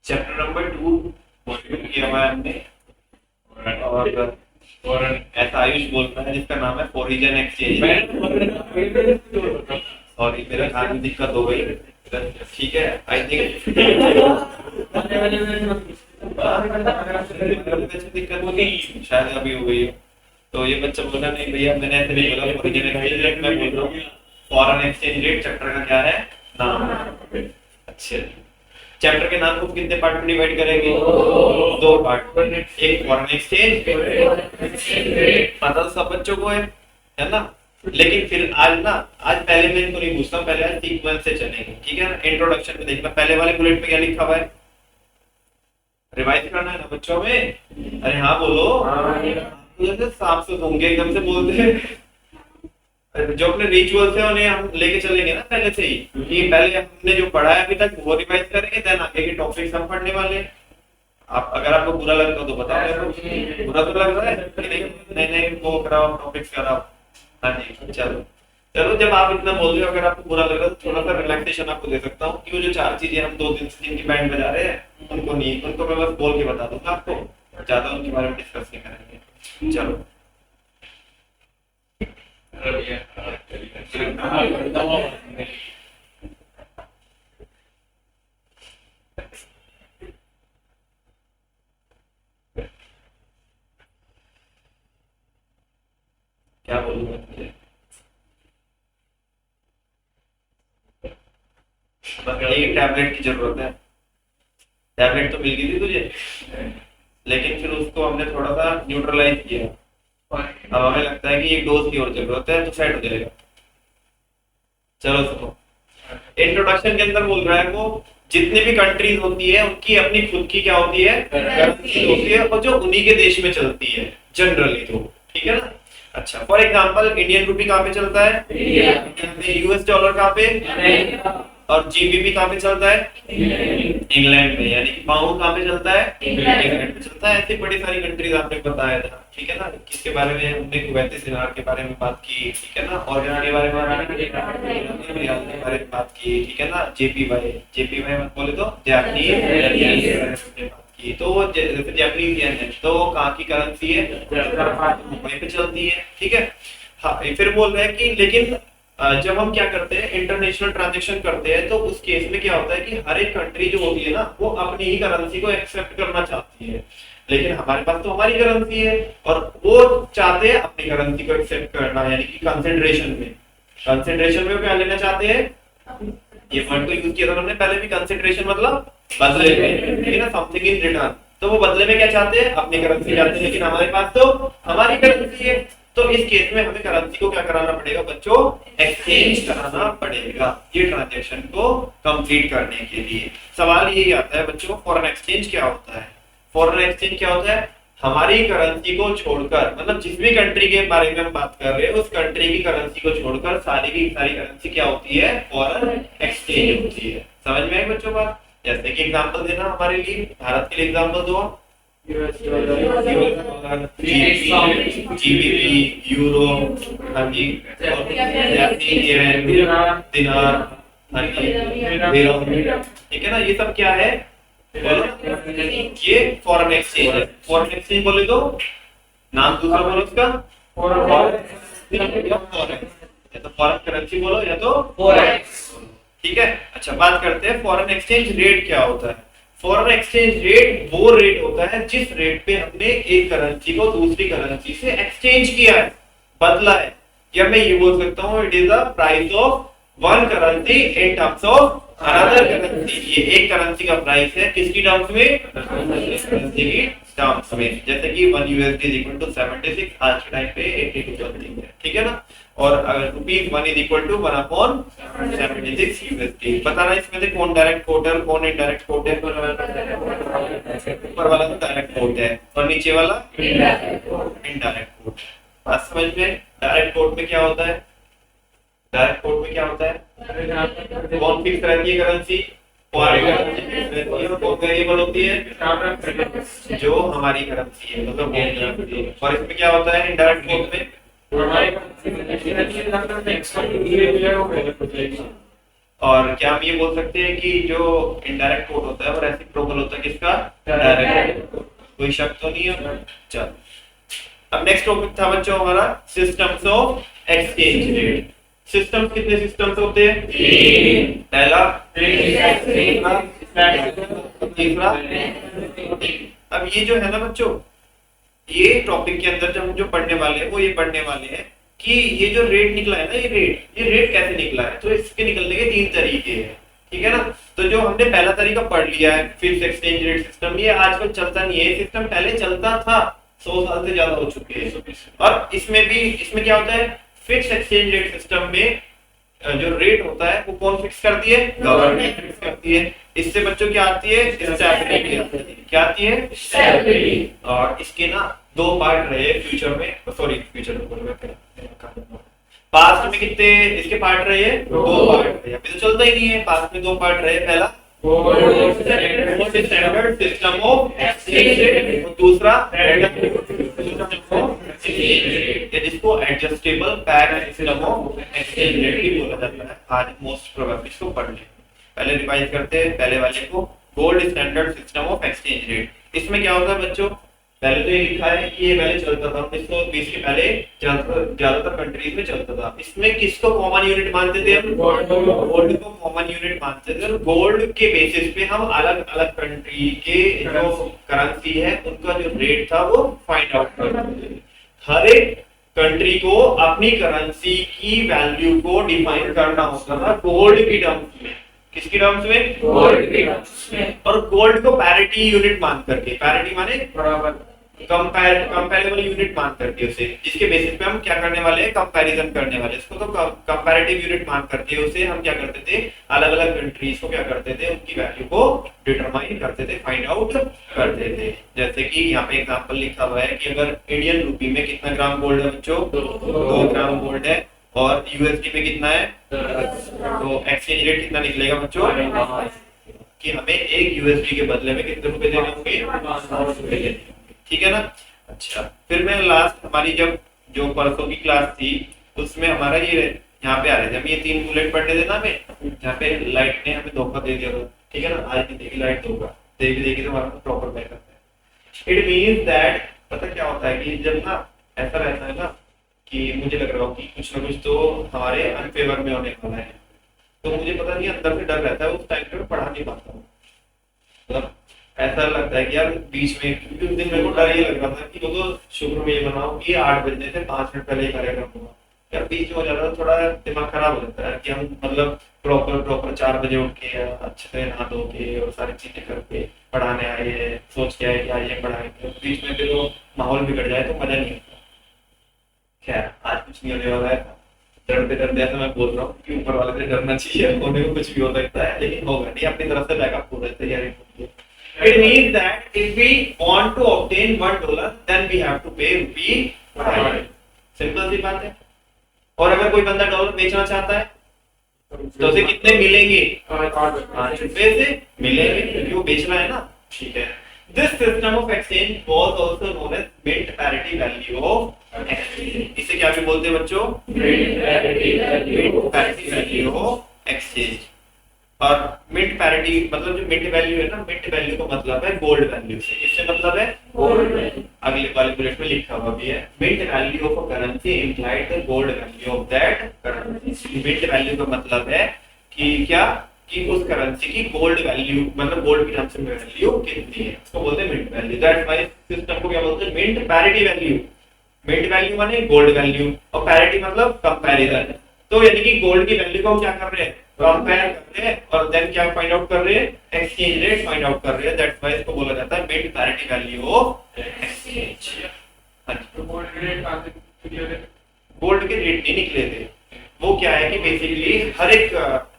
Chapter number 2 module किया हुआ है हमने। और ऐसा आयुष बोलता है जिसका नाम है ओरिजिन एक्सचेंज। सॉरी मेरे कान में दिक्कत हो गई। ठीक है आई थिंक दिक्कत हो गई, शायद अभी हो गई है। तो ये बच्चा बोला नहीं भैया मैंने ऐसे नहीं बोला, ओरिजिन एक्सचेंज रेट मैं बोल रहा हूँ। फॉरेन एक्सचेंज रेट चैप्टर का क्या है नाम। अच्छा चैप्टर के नाम को कितने पार्ट में डिवाइड करेंगे? दो पार्ट। एक फॉरेन एक्सचेंज पता तो सब बच्चों को है ना। लेकिन फिर आज ना, आज पहले मैं इनको नहीं पूछता हूँ, पहले आज सीक्वेंस से चलेंगे, ठीक है ना। इंट्रोडक्शन में देखना पहले वाले बुलेट में क्या लिखा हुआ है, रिवाइज करना है ना बच्चों में। अरे हाँ बोलो, जैसे साफ से होंगे एकदम से बोलते हैं। जो अपने रिचुअल्स है उन्हें हम लेके चलेंगे ना पहले से ही, कि पहले हमने जो पढ़ा है अभी तक वो रिवाइज करेंगे, देन आगे के टॉपिक्स हम पढ़ने वाले हैं। आप अगर आपको बुरा लगता हो तो बताओ मेरे को, बुरा तो लग रहा है कि नहीं नहीं वो कराओ टॉपिक्स कराओ। हाँ जी चलो चलो, जब आप इतना बोल रहे हो अगर आपको बुरा लग रहा है तो थोड़ा सा रिलैक्सेशन आपको दे सकता हूँ कि वो जो चार चीजें हम 2 दिन से जिनकी बैंड बजा रहे हैं उनको नहीं, उनको मैं बस बोल के बता दूंगा आपको, ज्यादा उनके बारे में डिस्कस नहीं करेंगे। चलो क्या बोलूँ बस एक टैबलेट की जरूरत है। टैबलेट तो मिल गई थी तुझे, लेकिन फिर उसको हमने थोड़ा सा न्यूट्रलाइज किया। अब हमें लगता है कि एक डोज की और जरूरत है तो सेट हो जाएगा। चलो सुनो, इंट्रोडक्शन के अंदर बोल रहा है वो जितनी भी कंट्रीज होती है उनकी अपनी खुद की क्या होती है, करेंसी होती है, और जो उन्हीं के देश में चलती है जनरली, तो ठीक है ना। अच्छा फॉर एग्जांपल इंडियन रुपी कहाँ पे चलता है, इंडिया में। यूएस डॉलर कहाँ पे, और जीबीपी कहाँ पे चलता है, इंग्लैंड में। यानी कि पाउंड कहाँ पे चलता है, इंग्लैंड में चलता है। ऐसी बड़ी सारी कंट्रीज आपने बताया था, ठीक है ना। किसके बारे में हमने, कुवैती दिनार के बारे में बात की, ठीक है ना। और के बारे में बात की, ठीक है ना। जेपीवाई, जेपीवाई मत बोले तो जापानीज की, तो वो जैसे जापानीज येन है तो वो कहाँ की करेंसी है, वहीं पे चलती है, ठीक है। हाँ फिर बोल रहे हैं कि लेकिन जब हम क्या करते हैं इंटरनेशनल ट्रांजैक्शन करते हैं तो उस केस में क्या होता है कि हर एक कंट्री जो होती है ना वो अपनी ही करेंसी को एक्सेप्ट करना चाहती है। लेकिन हमारे पास तो हमारी करेंसी है और वो चाहते हैं अपनी करेंसी को एक्सेप्ट करना, यानी कि कंसिडरेशन में। कंसिडरेशन में क्या लेना चाहते हैं, ये वर्ड को यूज किया था हमने पहले भी, कंसिडरेशन मतलब बदले में, ठीक है ना, समथिंग इन रिटर्न। तो वो बदले में क्या चाहते हैं, अपनी करेंसी चाहते हैं, लेकिन हमारे पास तो हमारी करेंसी है। तो इस केस में हमें करेंसी को क्या कराना पड़ेगा बच्चों, एक्सचेंज कराना पड़ेगा ये ट्रांजैक्शन को कंप्लीट करने के लिए। सवाल यही आता है बच्चों, फॉरेन एक्सचेंज क्या होता है। फॉरेन एक्सचेंज क्या होता है, हमारी करेंसी को छोड़कर, मतलब जिस भी कंट्री के बारे में हम बात कर रहे हैं उस कंट्री की करेंसी को छोड़कर सारी की सारी करेंसी क्या होती है, फॉरेन एक्सचेंज होती है। समझ में आई बच्चों बात। जैसे कि एग्जांपल देना हमारे लिए, भारत के लिए एग्जांपल दो, जीबीपी, यूरो, हाँ जी, दिनार, हाँ जी, ठीक है ना। ये सब क्या है, ये फॉरेन एक्सचेंज है। फॉरेन एक्सचेंज बोले तो नाम दूसरा बोलो उसका, या तो फॉरेन करेंसी बोलो या तो फॉरेक्स, ठीक है। अच्छा बात करते हैं फॉरेन एक्सचेंज रेट क्या होता है। फॉरेन एक्सचेंज रेट वो रेट होता है जिस रेट पे हमने एक करेंसी को दूसरी करेंसी से एक्सचेंज किया है, बदला है। या मैं ये बोल सकता हूँ it is the price of one currency in terms of another currency. ये एक करेंसी का प्राइस है किसकी टर्म्स में, करेंसी की टर्म्स में। जैसे कि 1 USD इज इक्वल टू 76, आज के टाइम पे 82 चलती है, ठीक है ना। और अगर ₹1 इज इक्वल टू 1/76 USD। बताना इसमें से कौन डायरेक्ट कोट है और कौन इनडायरेक्ट कोट है। ऊपर वाला तो डायरेक्ट कोट है और नीचे वाला इनडायरेक्ट कोट। बात समझ में। डायरेक्ट कोट में क्या होता है, डायरेक्ट कोट में क्या होता है, कौन फिक्स रहती है करेंसी, वेरिएबल होती है जो हमारी करेंसी है, मतलब और इसमें क्या होता है इनडायरेक्ट कोड में, और क्या हम ये बोल सकते हैं कि जो इनडायरेक्ट कोड होता है वो रेसिप्रोकल होता है किसका, डायरेक्ट। कोई शक तो नहीं है। चलो अब नेक्स्ट टॉपिक था बच्चों हमारा systems of exchange rate. System कितने सिस्टम्स होते हैं, पहला, तीसरा। अब ये जो है ना बच्चों, ये टॉपिक के अंदर जब हम जो पढ़ने वाले हैं वो ये पढ़ने वाले हैं कि ये जो रेट निकला है ना, ये रेट कैसे निकला है। तो इसके निकलने के 3 तरीके हैं, ठीक है ना। तो जो हमने पहला तरीका पढ़ लिया है फिक्स्ड एक्सचेंज रेट सिस्टम, ये आजकल चलता नहीं है, सिस्टम पहले चलता था, 100 साल से ज्यादा हो चुके हैं। और इसमें क्या होता है, फिक्स्ड एक्सचेंज रेट सिस्टम में जो रेट होता है वो कौन फिक्स करती है, गवर्नमेंट फिक्स करती है। इससे बच्चों क्या आती है, स्टेबिलिटी आती है। क्या आती है, स्टेबिलिटी। और इसके ना 2 पार्ट रहे फ्यूचर में, सॉरी फ्यूचर में बोल रहा, पास्ट में कितने इसके पार्ट रहे, 2 पार्ट रहे। अभी तो चलता ही नहीं है, पास्ट में 2 पार्ट रहे, पहला standard system of exchange rate और दूसरा जिसको adjustable pack system of exchange rate भी बोला जाता है। आज मोस्ट प्रोबेबली इसको पढ़ लें। पहले रिवाइज करते हैं पहले वाले को, gold standard system of exchange rate. इसमें क्या होता है बच्चों, पहले तो ये लिखा है कि ये पहले चलता था 1920 के पहले, ज्यादातर कंट्रीज में चलता था। इसमें किसको कॉमन यूनिट मानते थे हम, गोल्ड को कॉमन यूनिट मानते थे। और गोल्ड के बेसिस पे हम अलग अलग कंट्री के जो करेंसी है उनका जो रेट था वो फाइंड आउट करते थे। हर एक कंट्री को अपनी करेंसी की वैल्यू को डिफाइन करना होता था गोल्ड की टर्म्स में। किसकी टर्म्स में, गोल्ड की टर्म्स में। और गोल्ड को पैरिटी यूनिट मान करके, पैरिटी माने बराबर, कंपैरेबल यूनिट मान करके उसे, जिसके बेसिस पे हम क्या करने वाले हैं, कंपैरिजन करने वाले। इसको तो कंपैरेटिव यूनिट मान करके उसे हम क्या करते थे, अलग अलग कंट्रीज को क्या करते थे, उनकी वैल्यू को डिटरमाइन करते थे, फाइंड आउट करते थे। जैसे कि यहाँ पे एग्जांपल लिखा हुआ है कि अगर इंडियन रूपी में कितना ग्राम गोल्ड है बच्चों, 2 ग्राम गोल्ड है, और यूएसडी में कितना है, तो एक्सचेंज रेट कितना निकलेगा बच्चों, कि हमें 1 यूएसडी के बदले में कितने रुपए देने होंगे, ठीक है ना। अच्छा, फिर मैं लास्ट हमारी जब जो परसों की क्लास थी उसमें हमारा ये यहाँ पे आ रहे थे, हम ये 3 बुलेट पढ़ने थे ना हमें, यहाँ पे लाइट ने हमें धोखा दे दिया था, ठीक है ना। आज नहीं देगी लाइट धोखा, देखी तो हमारा प्रॉपर बैकअप है। इट मींस दैट, पता क्या होता है कि जब ना ऐसा रहता है ना कि मुझे लग रहा हो कि कुछ ना कुछ तो हमारे अनफेवर में होने वाला है, तो मुझे पता नहीं अंदर से डर रहता है, उस टाइम पे पढ़ा नहीं पाता हूँ। मतलब ऐसा लगता है कि यार बीच में, क्योंकि उस दिन मेरे को डर ये लग रहा था कि वो तो शुरू में ये बनाओ कि 8 बजने से 5 मिनट पहले ही कार्यक्रम होगा, यार बीच में हो जाता है थोड़ा दिमाग खराब हो जाता है कि हम मतलब प्रॉपर 4 बजे उठ के अच्छे से नहा धो के और सारी चीजें करके पढ़ाने आए हैं, सोच के आए कि आज ये पढ़ाएंगे, बीच में फिर वो माहौल बिगड़ जाए तो मजा नहीं आता। खैर आज कुछ नहीं होने वाला है, डरते ऐसा मैं बोल रहा हूँ कि ऊपर वाले से डरना चाहिए, होने को कुछ भी हो सकता है, लेकिन होगा नहीं, अपनी तरफ से बैकअप पूरा तैयारी होती है। It means that if we want to obtain $1, then we have to pay ₹5. Simple सी बात है। और अगर कोई बंदा डॉलर बेचना चाहता है तो उसे कितने मिलेंगे, 5 रुपए से मिलेंगे, क्योंकि वो बेचना है ना, ठीक है। This system of exchange was also known as mint parity value of exchange. इसे क्या भी बोलते हैं बच्चों, mint parity value of exchange। और मिंट पैरिटी मतलब जो मिंट वैल्यू है ना, मिंट वैल्यू का मतलब है गोल्ड वैल्यू से, इससे मतलब है गोल्ड वैल्यू। अगले वाले बुलेट में लिखा हुआ भी है, mint value of a currency implied the gold value of that currency. Mint value का मतलब है कि क्या, कि उस करेंसी की गोल्ड वैल्यू, मतलब गोल्ड की टर्म्स में वैल्यू कितनी है, उसको बोलते हैं mint value. That's why system को क्या बोलते हैं, mint parity value. Mint value माने गोल्ड वैल्यू और पैरिटी मतलब कंपैरिजन। तो यानी कि गोल्ड की वैल्यू को हम क्या कर रहे हैं, कंपेयर कर रहे हैं, और देन क्या फाइंड आउट कर रहे हैं, एक्सचेंज रेट फाइंड आउट कर रहे हैं। दैट्स व्हाई इसको बोला जाता है mint parity value of exchange. Gold के रेट नहीं निकले थे, वो क्या है कि बेसिकली हर एक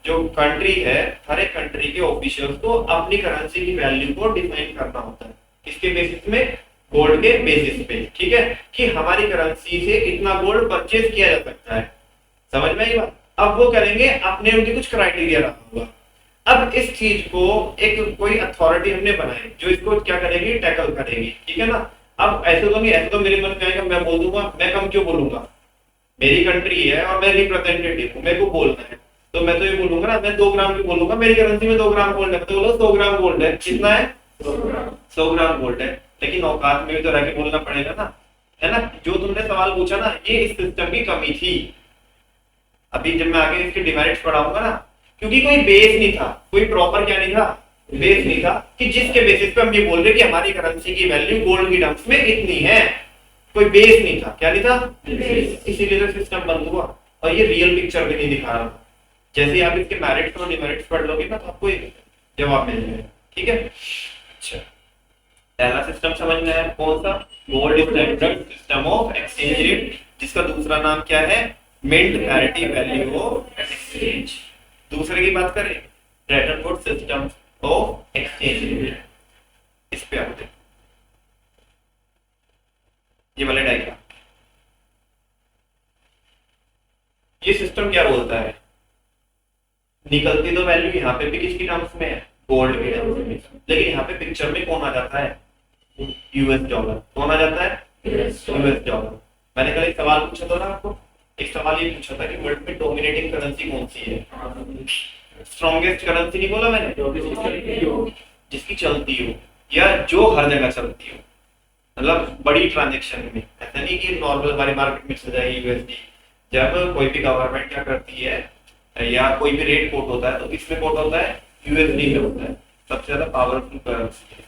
जो कंट्री है, हर एक कंट्री के ऑफिशियल्स को अपनी करेंसी की वैल्यू को डिफाइन करना होता है, इसके बेसिस में, गोल्ड के बेसिस पे, ठीक है, कि हमारी करेंसी से इतना गोल्ड परचेज किया जा सकता है। समझ में आई बात। अब वो करेंगे अपने, उनके कुछ क्राइटेरिया रखा होगा। अब इस चीज को एक कोई अथॉरिटी हमने बनाई जो इसको क्या करेगी, टैकल करेगी, ठीक है ना। अब ऐसे तो नहीं, ऐसे तो मेरे मन में आएगा मैं बोल दूंगा, मैं कम क्यों बोलूंगा, मेरी कंट्री है और मैं रिप्रेजेंटेटिव हूँ, मेरे को बोलना है, तो मैं तो ये बोलूंगा ना, मैं 2 ग्राम की बोलूंगा, मेरी करेंसी में 2 ग्राम गोल्ड है, तो बोलो 100 ग्राम गोल्ड है, कितना है 100 ग्राम गोल्ड है। लेकिन औकात में भी तो रह के बोलना पड़ेगा ना, है ना। जो तुमने सवाल पूछा ना, ये इस सिस्टम की कमी थी। अभी जब मैं आगे इसके डिमेरिट्स पढ़ाऊंगा ना, क्योंकि कोई बेस नहीं था, कोई प्रॉपर क्या नहीं था, बेस नहीं था कि जिसके बेसिस पे हम ये बोल रहे कि हमारी करेंसी की वैल्यू गोल्ड की टर्म्स में इतनी है, कोई बेस नहीं था, क्या नहीं था, इसीलिए तो सिस्टम बंद हुआ। और ये रियल पिक्चर भी नहीं दिखा रहा। जैसे ही आप इसके मेरिट्स और डिमेरिट्स पढ़ लोगे ना, तो आपको जवाब मिल जाएगा, ठीक है। अच्छा, पहला सिस्टम समझ में आया, कौन सा, gold standard system of exchange rate, जिसका दूसरा नाम क्या है, mint parity value of exchange. दूसरे की बात करें, Bretton Woods system of exchange rate. इस पे आते हैं, ये वाले डायग्राम, ये सिस्टम क्या बोलता है, निकलती तो वैल्यू यहाँ पे भी किसकी टर्म्स में है, गोल्ड के टर्म्स में, लेकिन यहाँ पे पिक्चर में कौन आ जाता है, यूएस डॉलर। कौन आ जाता है, यूएस डॉलर। मैंने कल एक सवाल पूछा था ना आपको, एक सवाल ये पूछा था कि वर्ल्ड में डोमिनेटिंग करेंसी कौन सी है, स्ट्रॉन्गेस्ट करेंसी नहीं बोला मैंने, जिसकी चलती हो या जो हर जगह चलती हो, मतलब बड़ी ट्रांजेक्शन में, ऐसा नहीं कि नॉर्मल हमारी मार्केट में चल जाएगी यूएसडी। जब कोई भी गवर्नमेंट क्या करती है या कोई भी रेट कोट होता है, तो इसमें कोट होता है यूएसडी में होता है, सबसे ज्यादा पावरफुल करेंसी है।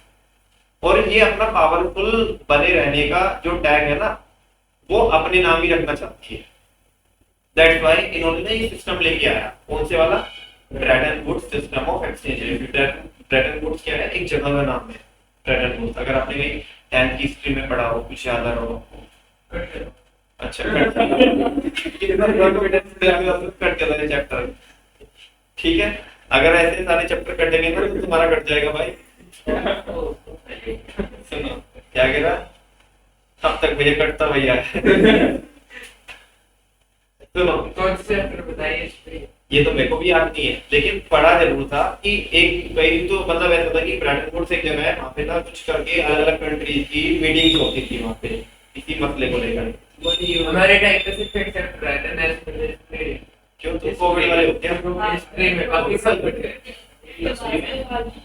और ये अपना पावरफुल बने रहने का जो टैग है ना, वो अपने नाम ही रखना चाहती है। दैट्स व्हाई इन्होंने ये सिस्टम लेके आया, कौन से वाला, Bretton Woods system of exchange rate. Bretton Woods क्या है, एक जगह का नाम है ब्रेटन वुड्स। अगर आपने कहीं 10th की हिस्ट्री में पढ़ा हो, कुछ याद आ रहा हो आपको, अच्छा कट के चैप्टर, ठीक है। अगर ऐसे सारे चैप्टर कटेंगे ना तो तुम्हारा कट जाएगा भाई। सुनो क्या कह रहा, तब तक भैया कटता भैया। सुनो कौन से चैप्टर बताइए, ये तो मेरे को भी याद नहीं है, लेकिन पढ़ा जरूर था कि एक कहीं तो मतलब ऐसा था कि ब्रेटन वुड्स एक जगह है, वहाँ पे ना कुछ करके अलग अलग कंट्रीज की मीटिंग्स होती थी वहाँ पे, इसी मसले को लेकर। हमारे टाइम पे सिर्फ एक चैप्टर आया था, नेशनल हिस्ट्री। क्यों तुम कोविड वाले होते हैं, हिस्ट्री में बाकी सब बट गए।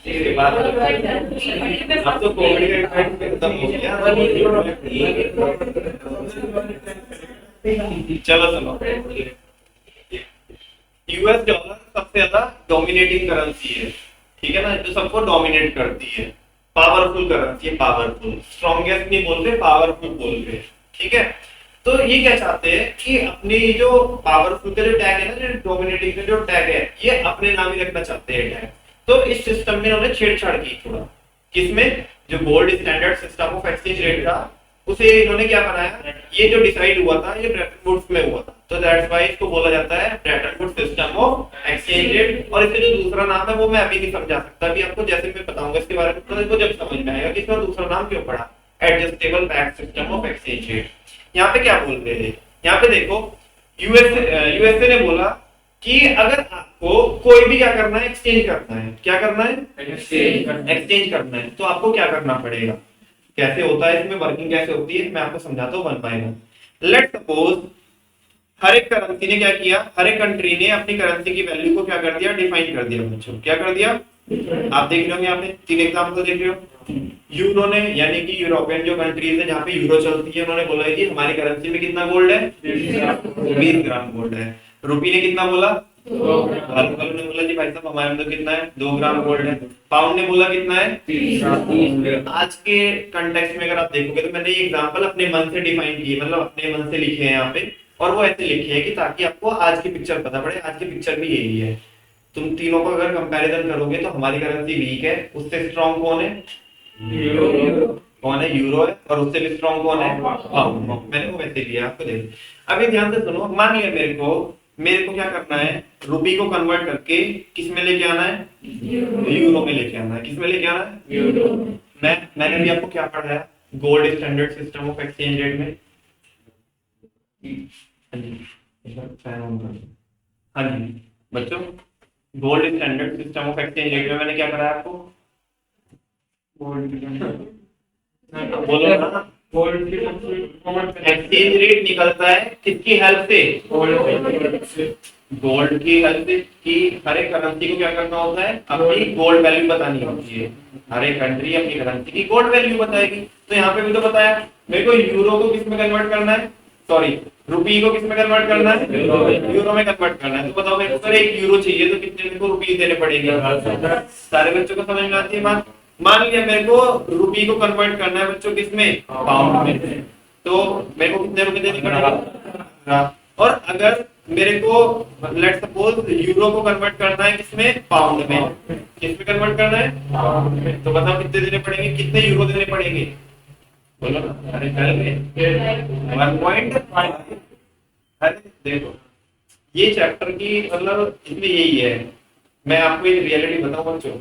इसके बाद अब तो कोविड का इफेक्ट खत्म हो गया। चलो सुनो, यूएस डॉलर सबसे ज्यादा डोमिनेटिंग करेंसी है, ठीक है ना, जो सबको डोमिनेट करती है, पावरफुल करेंसी है, पावरफुल, स्ट्रॉन्गेस्ट नहीं बोल रहे, पावरफुल बोल रहे, ठीक है। तो ये क्या चाहते हैं कि अपनी जो पावरफुल का जो टैग है ना, जो डोमिनेटिंग का जो टैग है, ये अपने नाम ही रखना चाहते हैं टैग। तो इस सिस्टम में उन्होंने छेड़छाड़ की थोड़ा, किसमें, जो gold standard system of exchange rate था, उसे इन्होंने क्या बनाया, ये जो डिसाइड हुआ था ये ब्रेटन वुड्स में हुआ था, तो दैट्स व्हाई इसको बोला जाता है Bretton Woods system of exchange rate. और इसका जो दूसरा नाम है वो मैं अभी नहीं समझा सकता, अभी आपको जैसे मैं बताऊंगा इसके बारे में, तो इसको जब समझ में आएगा कि इसका दूसरा नाम क्यों पड़ा, adjustable back system of exchange rate. यहाँ पे क्या बोल रहे हैं, यहाँ पे देखो, यूएसए ने बोला कि अगर आपको कोई भी क्या करना है, एक्सचेंज करना है, क्या करना है, एक्सचेंज करना है, तो आपको क्या करना पड़ेगा, कैसे होता है, इसमें वर्किंग कैसे होती है, मैं आपको समझाता हूँ one by one. Let's suppose हर एक करेंसी ने क्या किया, हर एक कंट्री ने अपनी करेंसी की वैल्यू को क्या कर दिया, डिफाइन कर दिया बच्चों, क्या कर दिया, आप देख रहे हो यहाँ पे 3 एग्जाम्पल देख रहे हो। यूरो ने, यानी कि यूरोपियन जो कंट्रीज है जहाँ पे यूरो चलती है, उन्होंने बोला है कि हमारी करेंसी में कितना गोल्ड है, 20 ग्राम गोल्ड है। रुपी ने कितना बोला, ने बोला जी भाई साहब हमारे अंदर कितना है, 2 ग्राम गोल्ड है। पाउंड ने बोला कितना है, 30 ग्राम। आज के कंटेक्स्ट में अगर आप देखोगे तो मैंने ये एग्जांपल अपने मन से डिफाइन किए, मतलब अपने मन से लिखे हैं यहाँ पे, और वो ऐसे लिखे हैं कि ताकि आपको आज की पिक्चर पता पड़े। आज की पिक्चर भी यही है, तुम तीनों को अगर कंपैरिजन करोगे तो हमारी करेंसी वीक है, उससे स्ट्रॉन्ग कौन है, कौन है, यूरो है, और उससे भी स्ट्रॉन्ग कौन है, पाउंड। मैंने वो वैसे लिया, आपको देख। अभी ध्यान से सुनो, मान लिया मेरे को क्या करना है, रुपी को कन्वर्ट करके किस में लेके आना है, यूरो में लेके आना है। किस में लेके आना है, यूरो। मैंने भी आपको क्या पढ़ाया, gold standard system of exchange rate में, हाँ जी बच्चों, gold standard system of exchange rate में मैंने क्या कराया आपको? बोलो ना। एक्सचेंज रेट निकलता है किसकी हेल्प से? गोल्ड की हेल्प से। कि हर एक करेंसी को क्या करना होता है? अपनी गोल्ड वैल्यू बतानी होती है। हर एक कंट्री अपनी करेंसी की गोल्ड वैल्यू बताएगी। तो यहाँ पे भी तो बताया मेरे को यूरो को किस में कन्वर्ट करना है, सॉरी रुपी को किस में कन्वर्ट करना है? यूरो में कन्वर्ट करना है। तो बताओ मेरे को अगर 1 यूरो चाहिए तो कितने मेरे को रुपीस देने पड़ेंगे? सारे बच्चों को समझ में आती है बात? मान लिया मेरे को रुपी को कन्वर्ट करना है बच्चों किसमें? पाउंड में। तो मेरे को कितने रुपए देने पड़ेंगे? और अगर मेरे को लेट्स सपोज यूरो को कन्वर्ट करना है किसमें? पाउंड में। किसमें कन्वर्ट करना है? पाउंड में। तो बताओ कितने देने पड़ेंगे? कितने यूरो देने पड़ेंगे? बोलो ना। अरे 1.5। अरे देखो ये चैप्टर की मतलब इसमें यही है। मैं आपको एक रियलिटी बताऊं बच्चों,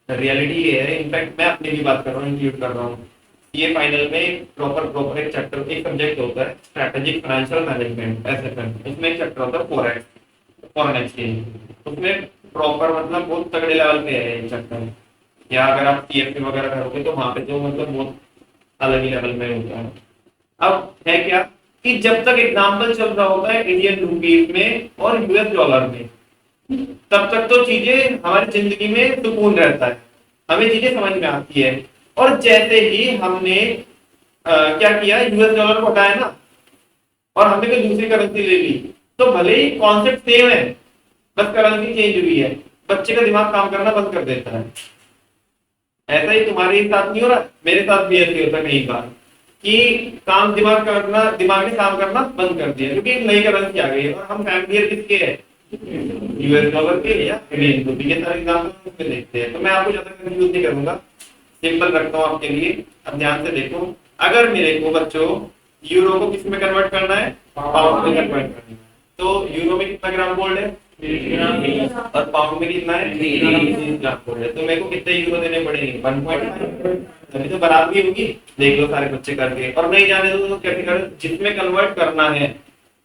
रियलिटी ये है, इनफैक्ट मैं अपनी भी बात कर रहा हूँ, इंक्लूड कर रहा हूँ। ये फाइनल में प्रॉपर एक चैप्टर, एक सब्जेक्ट होता है स्ट्रेटेजिक फाइनेंशियल मैनेजमेंट, एसएफएम। इसमें एक चैप्टर होता है फॉरेक्स, फॉरेन एक्सचेंज। उसमें प्रॉपर मतलब बहुत तगड़े लेवल पे है ये चैप्टर। या अगर आप सीएफए वगैरह करोगे तो वहां पे तो मतलब बहुत अलग ही लेवल में होता है। अब है क्या कि जब तक एग्जाम्पल चल रहा होता है इंडियन रुपीज में और यूएस डॉलर में, तब तक तो चीजें हमारी जिंदगी में सुकून रहता है, हमें चीजें समझ में आती है। और जैसे ही हमने क्या किया, यूएस डॉलर को हटाया ना और हमने कोई दूसरी करेंसी ले ली, तो भले ही कॉन्सेप्ट सेम है, बस करेंसी चेंज हुई है, बच्चे का दिमाग काम करना बंद कर देता है। ऐसा ही तुम्हारे साथ नहीं हो रहा, मेरे साथ भी ऐसे होता कई बार कि दिमाग ने काम करना बंद कर दिया क्योंकि नई करेंसी आ गई है। और हम फैमिलियर किसके है? यूएस डॉलर के या इंडियन रुपी के। सारे एग्जांपल में देखते हैं, तो मैं आपको ज्यादा कंफ्यूज नहीं करूंगा, सिंपल रखता हूँ आपके लिए। अब ध्यान से देखो, अगर मेरे को बच्चों यूरो को किस में कन्वर्ट करना है? पाउंड में कन्वर्ट करना है। तो यूरो में कितना ग्राम गोल्ड है? और पाउंड में कितना है? 3 ग्राम गोल्ड है। तो मेरे को कितने यूरो देने पड़ेंगे? 1.5। तभी तो बराबरी होगी। देख लो सारे बच्चे करके। और नहीं जाने दो तो क्या कर, जिसमें कन्वर्ट करना है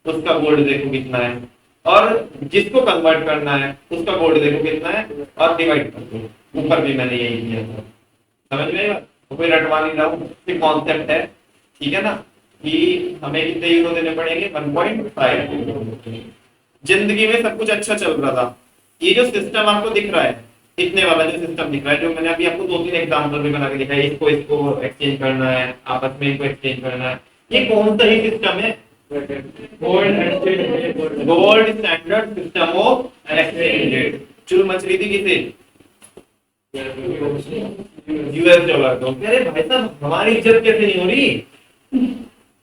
उसका गोल्ड देखो कितना है, और जिसको कन्वर्ट करना है उसका गोल्ड देखो कितना है, और डिवाइड कर दो। ऊपर भी मैंने यही किया था, समझ में आएगा? तो कोई रटवा नहीं रहा हूँ, कॉन्सेप्ट है, ठीक है ना? कि हमें कितने यूरो देने पड़ेंगे? 1.5। जिंदगी में सब कुछ अच्छा चल रहा था। ये जो सिस्टम आपको दिख रहा है, इतने वाला जो सिस्टम दिख रहा है, जो मैंने अभी आपको 2-3 एग्जाम्पल भी बना के दिखाया, इसको एक्सचेंज करना है, आपस में इनको एक्सचेंज करना है, ये कौन सा ही सिस्टम है? Gold standard system of exchange rate. चुल मच रही थी किसे? यूएस डॉलर को। अरे भाई साहब हमारी इज्जत कैसे नहीं हो रही?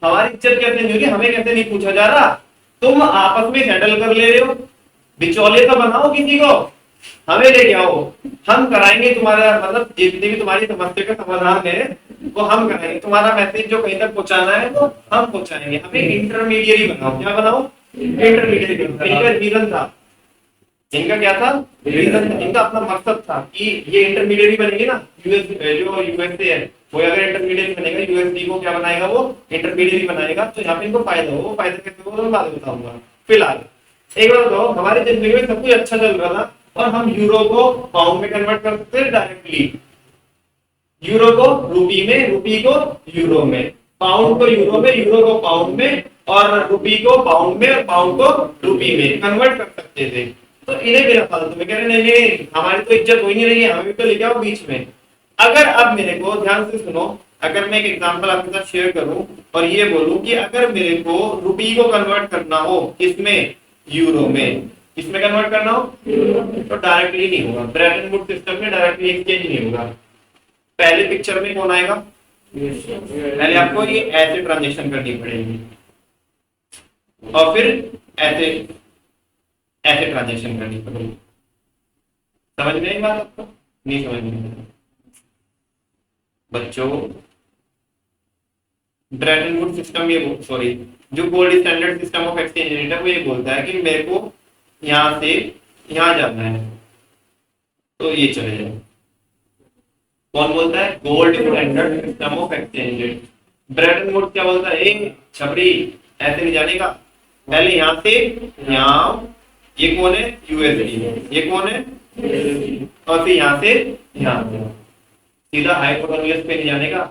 हमारी इज्जत कैसे नहीं हो रही? हमें कैसे नहीं पूछा जा रहा? तुम आपस में सेटल कर ले रहे हो, बिचौलिए तो बनाओ किसी को, हमें लेके आओ, हम कराएंगे तुम्हारा, मतलब जितनी भी तुम्हारी समस्या का समाधान है वो हम कराएंगे। तुम्हारा मैसेज जो कहीं तक पहुंचाना है वो हम पहुंचाएंगे। हमें इंटरमीडिएरी बनाओ। क्या बनाओ? इंटरमीडिएरी। इनका रीजन था, इनका क्या था? रीजन, इनका अपना मकसद था कि ये इंटरमीडिएरी बनेंगे ना। यूएस जो यूएसए है वो अगर इंटरमीडिएट बनेगा, यूएसडी को क्या बनाएगा? वो इंटरमीडिएट बनाएगा। तो यहाँ पे इनको फायदा हो, वो फायदा कैसे हो मैं बाद में बताऊंगा। फिलहाल एक बार बताओ, हमारी जिंदगी में सब कुछ अच्छा चल रहा था और हम यूरो को पाउंड में कन्वर्ट कर सकते हैं डायरेक्टली, यूरो को रुपी में, रुपी को यूरो में, पाउंड को यूरो में, यूरो को पाउंड में, और रुपी को पाउंड में और पाउंड को रुपी में कन्वर्ट कर सकते थे। तो इन्हें मेरा फालतू में कह रहे नहीं, हमारी तो इज्जत हो ही नहीं रही है, हमें तो लेके आओ बीच में। अगर अब मेरे को ध्यान से सुनो, अगर मैं एक एग्जांपल आपके साथ शेयर करूं और ये बोलूं कि अगर मेरे को रुपी को कन्वर्ट करना हो किसमें? यूरो में। किसमें कन्वर्ट करना हो? तो डायरेक्टली नहीं होगा, ब्रेटन वुड्स सिस्टम में डायरेक्टली एक्सचेंज नहीं होगा। पहले पिक्चर में कौन आएगा? पहले आपको ये ऐसे ट्रांजेक्शन करनी पड़ेगी और फिर ऐसे ऐसे ट्रांजेक्शन करनी पड़ेगी। समझ में आई बात आपको? नहीं समझ में? बच्चों ब्रेटन वुड्स सिस्टम, ये सॉरी जो gold standard system of exchange rate है वो ये बोलता है कि मेरे को यहां से यहां जाना है तो ये चले जाए। कौन बोलता है? Gold standard system of exchange rate. Bretton Woods क्या बोलता है? छपरी ऐसे नहीं जाने का, पहले यहां से यहां ये कौन है? यूएसडी। ये कौन है? और फिर यहाँ से यहाँ पे सीधा हाइपोटेन्यूज पे नहीं जाने का,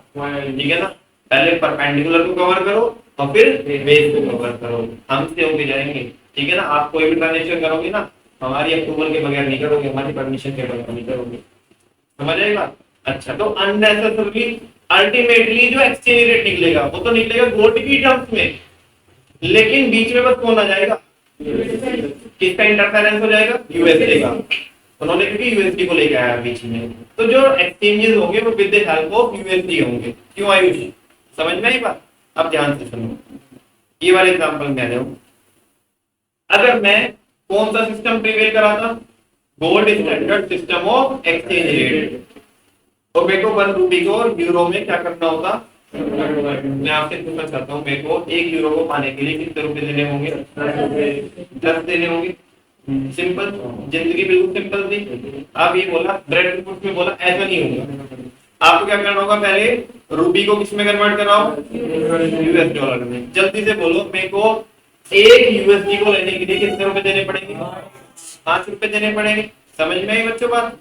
ठीक है ना। पहले परपेंडिकुलर को कवर करो और फिर बेस को कवर करो, हमसे होके जाएंगे, ठीक है ना। आप कोई भी ट्रांजेक्शन करोगे ना, हमारी अप्रूवल के बगैर नहीं करोगे, हमारी परमिशन के बगैर नहीं करोगे, समझ आएगा। अच्छा, तो अननेसेसरली अल्टीमेटली जो एक्सचेंज रेट निकलेगा वो तो निकलेगा गोल्ड की टर्म्स में, लेकिन बीच में बस कौन आ जाएगा? किसका इंटरफेरेंस हो जाएगा? यूएसडी का। उन्होंने क्योंकि यूएसडी को लेकर आया बीच में, तो जो एक्सचेंजेस होंगे वो with the help of USD होंगे। क्यों आयुष, समझ में आई बात? अब ध्यान से सुनो, ये वाले एग्जांपल में आ जाओ। अगर मैं कौन सा सिस्टम प्रिवेल कराता? Gold standard system of exchange rate. और मेरे को 1 रूपी को यूरो में क्या करना होगा? मैं आपसे पूछना चाहता हूँ, मेरे को 1 यूरो को पाने के लिए कितने रुपए देने होंगे? 10 देने होंगे। सिंपल, जिंदगी बिल्कुल सिंपल थी। आप ये बोला ब्रेड रिपोर्ट में बोला ऐसा नहीं होगा। आपको क्या करना होगा? पहले रूपी को किस में कन्वर्ट कराओ? यूएस डॉलर में। जल्दी से बोलो, मेरे को 1 यूएसडी को लेने के लिए कितने रुपए देने पड़ेंगे? 5 रुपए देने पड़ेंगे। समझ में आई बच्चों बात?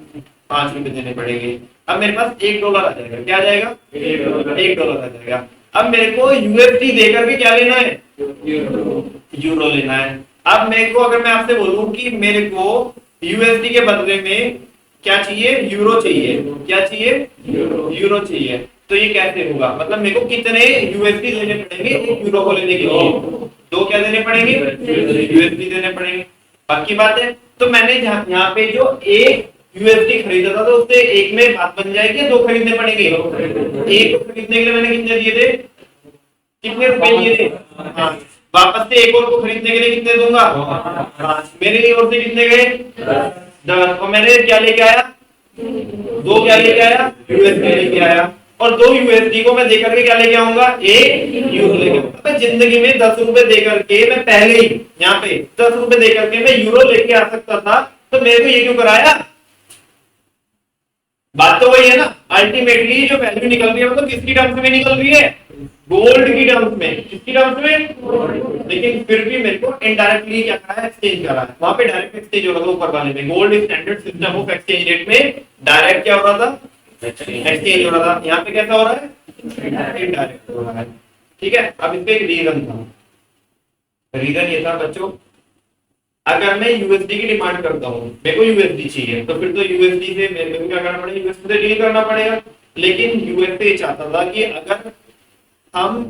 5 रुपए देने पड़ेंगे। अब मेरे पास $1 आ जाएगा। क्या आ जाएगा? $1 आ जाएगा। अब मेरे को यूएसडी देकर के क्या लेना है? यूरो लेना है। अब मेरे को, अगर मैं आपसे बोलूं कि मेरे को यूएसडी के बदले में क्या चाहिए? यूरो चाहिए। क्या चाहिए? यूरो चाहिए। तो ये कैसे होगा? मतलब मेरे को कितने यूएसडी लेने पड़ेंगे 1 यूरो को लेने के लिए? 2 क्या देने पड़ेंगे? यूएसडी देने पड़ेंगे। पक्की बात है। तो मैंने यहाँ पे जो 1 यूएसडी खरीदा था, तो उससे 1 में बात बन जाएगी, 2 खरीदने पड़ेंगे? 1 खरीदने के लिए मैंने कितने दिए थे? कितने रुपए दिए थे? हाँ, वापस से 1 और को खरीदने के लिए कितने दूंगा? 5। मेरे लिए और से कितने गए? 10। और मैंने क्या लेके आया? 2 क्या लेके आया? यूएसडी लेके आया। और 2 यूएसडी को मैं देकर के क्या लेके आऊंगा? 1 यूरो लेके आऊंगा। मैं जिंदगी में 10 रुपए देकर के, मैं पहले ही यहाँ पे 10 रुपए देकर के मैं यूरो लेके आ सकता था, तो मेरे को ये क्यों कराया? बात तो वही है ना। अल्टीमेटली जो वैल्यू निकल रही है वो तो किसकी टर्म्स में निकल रही है? गोल्ड की टर्म्स में। किसकी टर्म्स में? लेकिन फिर भी मेरे को इनडायरेक्टली क्या करा है? एक्सचेंज करा है। वहां पे डायरेक्ट एक्सचेंज हो रहा था ऊपर वाले में। Gold standard system of exchange rate में डायरेक्ट क्या हो रहा था? एक्सचेंज हो रहा था। यहाँ पे कैसा हो रहा है? इनडायरेक्ट हो रहा है। ठीक है। अब इसका एक रीजन था। रीजन ये था बच्चों, अगर मैं यूएसडी की डिमांड करता हूँ, मेरे को यूएसडी चाहिए, तो फिर तो यूएसडी से मेरे को क्या करना पड़ेगा? यूएसडी से डील करना पड़ेगा। लेकिन यूएसए चाहता था कि अगर हम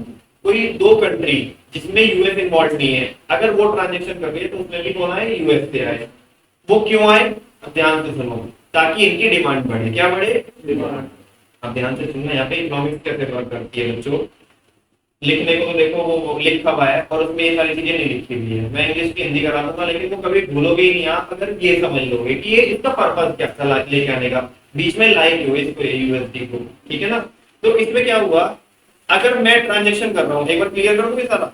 कोई 2 कंट्री जिसमें यूएस इन्वॉल्व नहीं है, अगर वो ट्रांजेक्शन कर रही है, तो उसमें भी कौन आए? यूएसए आए। वो क्यों आए? अब ध्यान से सुनो, ताकि इनकी डिमांड बढ़े। क्या बढ़े? डिमांड। अब ध्यान से सुनना, यहाँ पे इकोनॉमिक्स कैसे वर्क करती है बच्चों। लिखने को तो देखो वो लिखा हुआ है और उसमें ये सारी चीजें नहीं लिखी हुई है। मैं इंग्लिश की हिंदी करा दूंगा, लेकिन वो कभी भूलोगे ही नहीं आप, अगर ये समझ लोगे कि ये इसका पर्पस क्या था लेके आने का। बीच में लाइक हो इसको, यूएसडी को, ठीक है ना। तो इसमें क्या हुआ, अगर मैं ट्रांजेक्शन कर रहा हूँ, एक बार क्लियर कर दूं सारा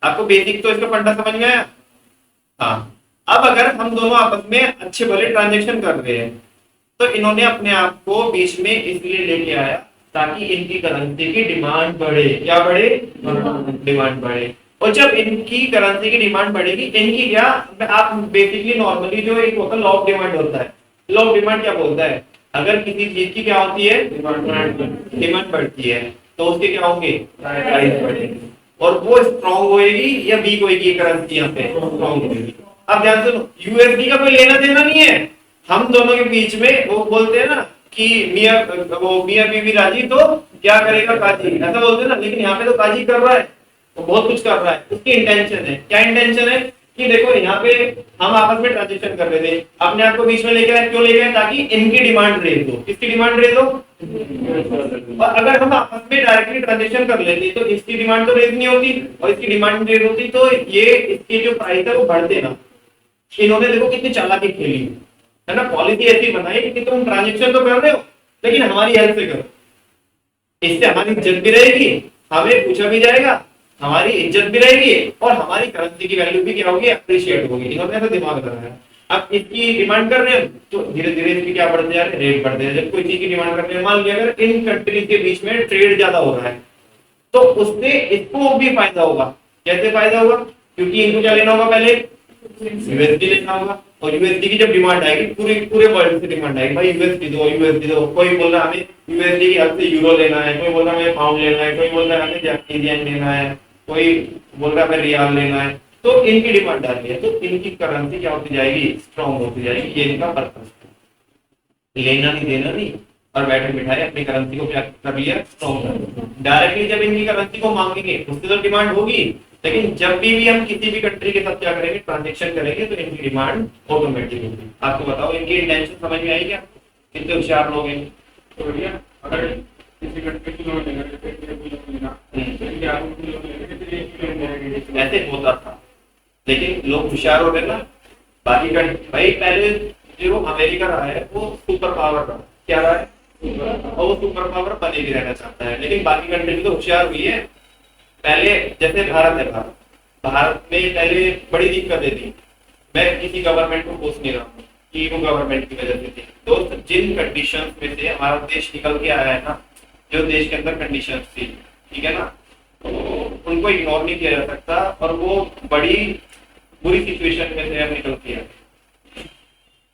आपको, बेसिक तो इसका फंडा समझ में आया। हाँ, अब अगर हम दोनों आपस में अच्छे भले ट्रांजेक्शन कर रहे हैं, तो इन्होंने अपने आप को बीच में इसलिए लेके आया ताकि इनकी करेंसी की डिमांड बढ़े। क्या बढ़े? डिमांड बढ़े। और जब इनकी करेंसी की डिमांड बढ़ेगी, इनकी क्या, आप बेसिकली नॉर्मली जो एक होता है लॉ ऑफ डिमांड होता है। लॉ ऑफ डिमांड क्या बोलता है? अगर किसी चीज की क्या होती है? डिमांड बढ़ती है, तो उसके क्या होंगे? प्राइस बढ़ेगी। और वो स्ट्रॉन्ग होएगी या वीक होएगी? करेंसी यहाँ पे स्ट्रॉन्ग होएगी। अब ध्यान सुनो, यूएसडी का कोई लेना देना नहीं है हम दोनों के बीच में। वो बोलते हैं ना कि मियां बीवी राजी तो क्या करेगा काजी, ऐसा बोलते हैं ना। लेकिन यहाँ पे तो काजी कर रहा है, तो बहुत कुछ कर रहा है। उसकी इंटेंशन है, क्या इंटेंशन है कि देखो यहाँ पे हम आपस में ट्रांजेक्शन कर रहे थे, अपने आप को बीच में लेके आए। क्यों लेके आए? ताकि इनकी डिमांड रेज हो। किसकी डिमांड रेज हो? और अगर हम आपस में डायरेक्टली ट्रांजेक्शन कर लेते तो इसकी डिमांड तो रेज नहीं होती और इसकी डिमांड रेज होती, तो ये इसकी जो प्राइस है वो बढ़ते ना। इन्होंने देखो कितनी चालाकी खेली है ना। पॉलिसी ऐसी बनाई कि तुम ट्रांजेक्शन तो कर रहे हो, लेकिन हमारी हेल्प से करो। इससे हमारी इज्जत भी रहेगी, हमें पूछा भी जाएगा, हमारी इज्जत भी रहेगी और हमारी करेंसी की वैल्यू भी क्या होगी? अप्रिशिएट होगी। इन्होंने ऐसा दिमाग लगाया। अब इसकी डिमांड कर रहे हैं तो धीरे धीरे इसकी क्या बढ़ते जा रहे हैं? रेट बढ़ते हैं। जब कोई चीज की डिमांड करते हैं, मान लिया अगर इन कंट्रीज के बीच में ट्रेड ज्यादा हो रहा है, तो उससे इसको भी फायदा होगा। कैसे फायदा होगा? क्योंकि इनको क्या लेना होगा? पहले यूएसडी लेना होगा, और यूएसडी की जब डिमांड आएगी पूरे पूरे वर्ल्ड से डिमांड आएगी, भाई यूएसडी दो। कोई बोल रहा है हमें यूएसडी की हद से यूरो लेना है, कोई बोल रहा है हमें पाउंड लेना है, कोई बोल रहा है हमें जापानीज येन लेना है, कोई बोल रहा है हमें रियाल लेना है। तो इनकी डिमांड आ रही है, तो इनकी करेंसी क्या होती जाएगी, स्ट्रॉन्ग होती जाएगी। ये इनका पर्पस है, लेना नहीं देना नहीं, और बैठे बिठाए अपनी करेंसी को क्या कर लिया, स्ट्रॉन्ग कर लिया। डायरेक्टली जब इनकी करेंसी को मांगेंगे उससे तो डिमांड होगी, लेकिन जब भी हम किसी भी कंट्री के साथ क्या करेंगे, ट्रांजेक्शन करेंगे, तो इनकी डिमांड ऑटोमेटिक होगी। आपको बताओ इनकी इंटेंशन समझ में आई क्या, कितने होशियार लोग हैं। तो भैया अगर किसी कंट्री की लोन लेगा, जैसे कि कोई लोन लेना, तो क्या आप उसकी लोन लेंगे तो एक ही लोन लेंगे? ऐसे होता था, लेकिन लोग होशियार हो गए ना। बाकी कंट्री, भाई पहले जो अमेरिका रहा है वो सुपर पावर रहा, क्या रहा है, और वो सुपर पावर बने भी रहना चाहता है, लेकिन बाकी कंट्री भी तो होशियार हुई है। पहले जैसे भारत है, भारत में पहले बड़ी दिक्कतें थी। मैं किसी गवर्नमेंट को पूछ नहीं रहा हूँ कि वो गवर्नमेंट की वजह से थी दोस्त, जिन कंडीशंस में से हमारा देश निकल के आया है ना, जो देश के अंदर कंडीशंस थी, ठीक है ना, तो उनको इग्नोर नहीं किया जा सकता, और वो बड़ी बुरी सिचुएशन में से हम निकल के आए।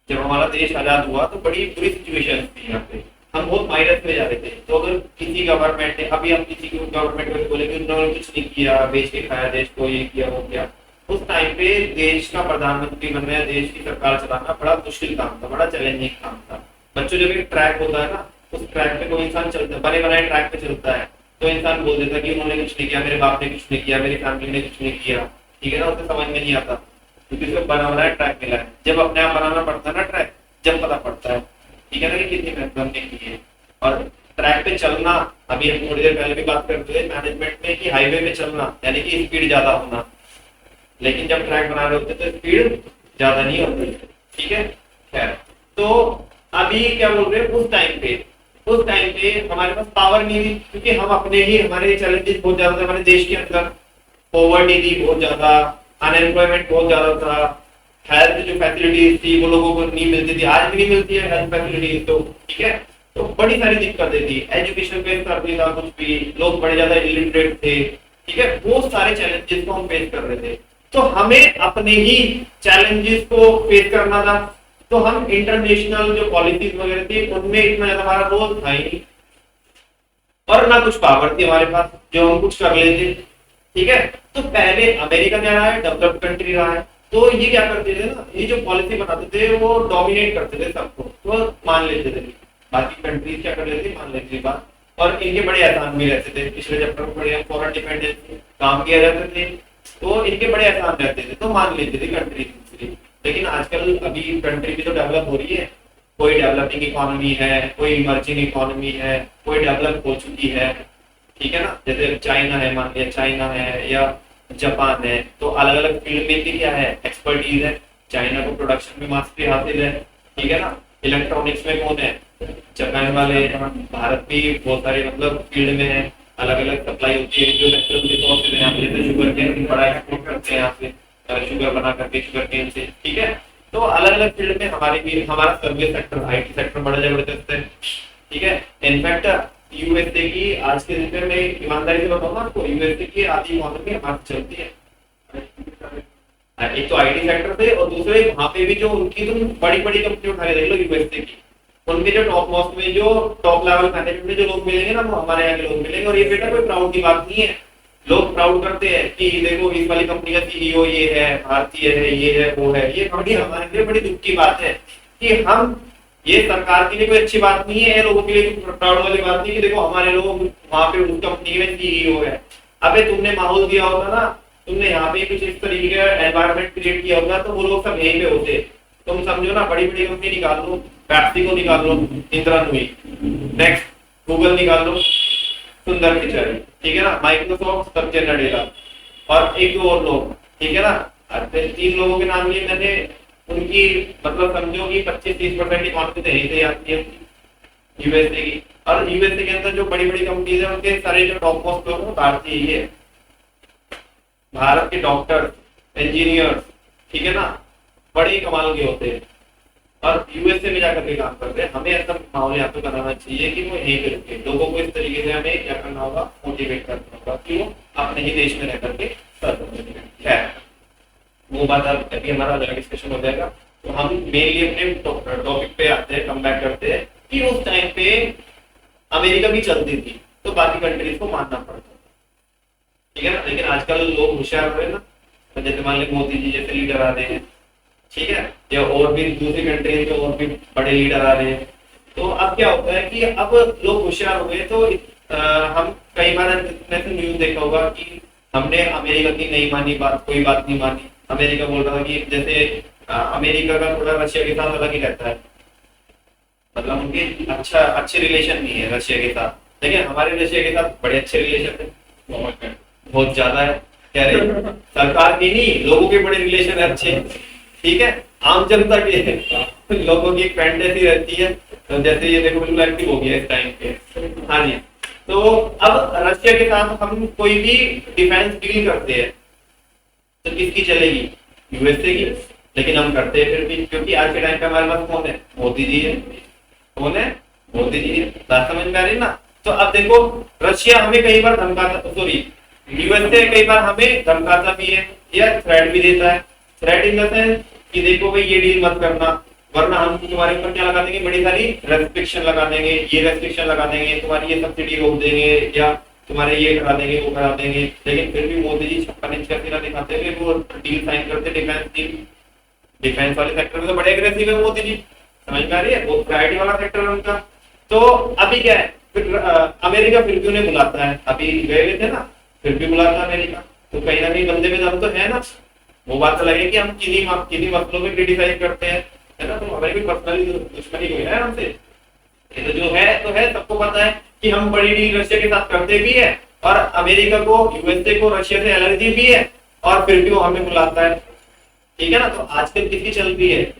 जब हमारा देश आजाद हुआ तो बड़ी बुरी सिचुएशन थी यहाँ पे, हम बहुत माइनस में जा रहे थे। तो अगर किसी गवर्नमेंट ने, अभी हम किसी गवर्नमेंट को बोलेंगे उन्होंने कुछ नहीं किया, बेच के खाया देश को, ये किया वो किया, उस टाइम पे देश का प्रधानमंत्री बनना, देश की सरकार चलाना बड़ा मुश्किल काम था, बड़ा चैलेंजिंग काम था। बच्चों जब एक ट्रैक होता है ना, उस ट्रैक पे कोई इंसान चलता है, बने बनाए ट्रैक पे चलता है, तो इंसान बोल देता है कि उन्होंने कुछ नहीं किया, मेरे बाप ने कुछ नहीं किया, मेरी फैमिली ने कुछ नहीं किया, ठीक है ना, उसे समझ में नहीं आता, क्योंकि उसको बना बनाया ट्रैक मिला है। जब अपने आप बनाना पड़ता है ना ट्रैक, जब पता पड़ता है, ठीक है ना, कि कितनी मेहनत हमने की है। और ट्रैक पे चलना, अभी हम थोड़ी देर पहले भी बात करते थे मैनेजमेंट में कि हाईवे पे चलना यानी कि स्पीड ज्यादा होना, लेकिन जब ट्रैक बना रहे होते तो स्पीड ज्यादा नहीं होती, ठीक है। खैर, तो अभी क्या बोल रहे हैं, उस टाइम पे हमारे पास पावर नहीं थी, क्योंकि हम अपने ही, हमारे चैलेंजेस बहुत ज्यादा थे हमारे देश के अंदर, पॉवर्टी थी बहुत ज्यादा, अनएम्प्लॉयमेंट बहुत ज्यादा था, हेल्थ जो फैसिलिटीज थी वो लोगों को नहीं मिलती थी, आज भी नहीं मिलती है हेल्थ फैसिलिटीज, तो ठीक है, तो बड़ी सारी दिक्कतें थी, एजुकेशन पे स्तर नहीं था कुछ भी, लोग बड़े ज्यादा इलिटरेट थे, ठीक है, बहुत सारे चैलेंजेस को हम फेस कर रहे थे। तो हमें अपने ही चैलेंजेस को फेस करना था, तो हम इंटरनेशनल जो पॉलिसीज वगैरह थी उनमें इतना ज्यादा हमारा रोल था ही नहीं, और ना कुछ पावर थी हमारे पास जो हम कुछ कर लेते, ठीक है। तो पहले अमेरिका क्या रहा है, डेवलप्ड कंट्री रहा है, तो ये क्या करते थे ना, ये जो पॉलिसी बनाते थे वो डोमिनेट करते थे सबको, तो मान लेते थे, बाकी कंट्रीज क्या कर लेते, मान लेते थे बात, और इनके बड़े एहसान भी रहते थे। पिछले चैप्टर में बड़े फॉरेन डिपेंडेंस काम किया जाते थे, तो इनके बड़े एहसान रहते थे, तो मान लेते थे कंट्री दूसरी। लेकिन आजकल अभी कंट्री भी तो डेवलप हो रही है, कोई डेवलपिंग इकोनॉमी है, कोई इमर्जिंग इकोनॉमी है, कोई डेवलप हो चुकी है, ठीक है ना, जैसे चाइना है, मान लिया चाइना है या जापान है, तो अलग अलग फील्ड में भी क्या है, एक्सपर्टीज है। चाइना को प्रोडक्शन में मास्टरी हासिल है, ठीक है ना, इलेक्ट्रॉनिक्स में कौन है, जापान वाले। भारत भी बहुत सारे मतलब फील्ड में है, अलग अलग सप्लाई होती है, जो नेचुरल रिसोर्सेज है यहाँ पे, जैसे शुगर केन बड़ा एक्सपोर्ट करते हैं यहाँ से, शुगर बना करके शुगर केन से, ठीक है। तो अलग अलग फील्ड में हमारे भी, हमारा सर्विस सेक्टर, आईटी सेक्टर बड़ा जबरदस्त है, ठीक है। इनफैक्ट यूएसए की आज के दिन में मैं ईमानदारी से बताऊँ ना आपको, यूएसए की आधी इकोनॉमी हमारी चलती है, एक तो आईटी सेक्टर से, और दूसरे वहां पे भी जो उनकी तुम बड़ी बड़ी कंपनी उठा के देख लो यूएसए की, उनके जो टॉप मोस्ट में जो टॉप लेवल मैनेजमेंट में जो लोग मिलेंगे ना, वो हमारे यहाँ के लोग मिलेंगे। और ये बेटा कोई प्राउड की बात नहीं है, लोग प्राउड करते हैं कि देखो इस वाली कंपनी का सीईओ ये है, भारतीय है, ये है, वो है। ये बड़ी हमारे लिए बड़ी दुख की बात है कि हम, ये सरकार के लिए कोई अच्छी बात नहीं है, लोगों के लिए प्राउड वाली बात नहीं कि देखो हमारे लोग वहां पे उस कंपनी में सीईओ है। अबे तुमने माहौल दिया होता ना, तुमने यहाँ पे कुछ इस तरीके का एनवायरनमेंट क्रिएट किया होगा, तो वो लोग सब यहीं पे होते। तुम समझो ना, बड़ी बड़ी कंपनी निकाल लो, पेप्सी को निकाल लो, इंदिरा नूई, नेक्स्ट गूगल निकाल लो, सुंदर पिचाई, ठीक है ना, माइक्रोसॉफ्ट, सत्य नडेला, और एक दो और लोग, ठीक है ना। 3 लोगों के नाम लिए मैंने, उनकी मतलब समझो कि 25-30% इकोनॉमी तो यहीं से आती है यूएसए की। और यूएसए के अंदर जो बड़ी बड़ी कंपनीज है, उनके सारे जो टॉप मोस्ट लोग हैं भारतीय ही है। भारत के डॉक्टर, इंजीनियर, ठीक है ना, बड़े कमाल के होते हैं, और यूएसए में जाकर के काम करते हैं। हमें ऐसा माहौल यहाँ पे बनाना चाहिए कि वो यहीं पे रुके, लोगों को इस तरीके से हमें क्या करना होगा, मोटिवेट करना होगा कि वो अपने ही देश में रह करके कर सकते हैं। वो बात अब अभी हमारा अलग डिस्कशन हो जाएगा। तो हम मेनली अपने टॉपिक पे आते हैं, कम बैक करते हैं कि उस टाइम पे अमेरिका भी चलती थी तो बाकी कंट्रीज को मानना पड़ता था, ठीक है ना। लेकिन आजकल लोग होशियार हो रहे हैं ना, तो जैसे मान लीजिए मोदी जी जैसे लीडर आ रहे हैं, ठीक है, या और भी दूसरी कंट्रीज के और भी बड़े लीडर आ रहे हैं, तो अब क्या होता है कि अब लोग होशियार हो गए। तो हम कई बार न्यूज देखा होगा कि हमने अमेरिका की नहीं मानी बात, कोई बात नहीं मानी। अमेरिका बोल रहा था कि जैसे अमेरिका का थोड़ा रशिया के साथ अलग ही रहता है, मतलब उनके अच्छे रिलेशन नहीं है रशिया के साथ, लेकिन हमारे रशिया के साथ बड़े अच्छे रिलेशन है, बहुत ज्यादा है। कह रहे सरकार के नहीं, लोगों के बड़े रिलेशन है अच्छे, ठीक है। आम जनता के लोगों की एक फैंटेसी रहती है, तो जैसे ये देखो बिल्कुल एक्टिव हो गया इस टाइम पे। हाँ जी, तो अब रशिया के साथ हम कोई भी डिफेंस डील करते हैं तो किसकी चलेगी? यूएसए की, लेकिन हम करते हैं फिर भी, क्योंकि आज के टाइम पे हमारे पास कौन है? मोदी जी है। कौन है? मोदी जी है। बात समझ में आ रही ना? तो अब देखो रशिया हमें कई बार धमकाता, सॉरी यूएसए कई बार हमें धमकाता भी है या थ्रेट भी देता है। थ्रेट इन द सेंस कि देखो भाई ये डील मत करना, वरना हम तुम्हारे ऊपर क्या लगा देंगे? बड़ी सारी रेस्ट्रिक्शन लगा देंगे, ये रेस्ट्रिक्शन लगा देंगे, तुम्हारी ये सब्सिडी रोक देंगे, या तुम्हारे ये करा देंगे, वो करा देंगे। लेकिन फिर भी मोदी जी 56 इंच का सीना दिखाते हुए वो डील साइन करते, डिफेंस डील। डिफेंस वाले सेक्टर में तो बड़े अग्रेसिव है मोदी जी, समझ में आ रही है? वो प्रायोरिटी वाला सेक्टर है उनका। तो अभी क्या है, फिर अमेरिका फिर भी उन्हें बुलाता है। अभी गए हुए थे ना, फिर भी बुलाता अमेरिका, तो कहीं ना कहीं बंदे में दम तो है ना। वो बात अलग है कि हम किन्हीं मसलों में क्रिटिसाइज करते हैं, है ना, तो हमारी भी पर्सनली दुश्मनी कोई है हमसे, ये तो जो है तो है, सबको पता है कि हम बड़ी डील रशिया के साथ करते भी है, और अमेरिका को, यूएसए को रशिया से एलर्जी भी है, और फिर भी वो हमें बुलाता है, ठीक है ना। तो आजकल किसकी चल रही है?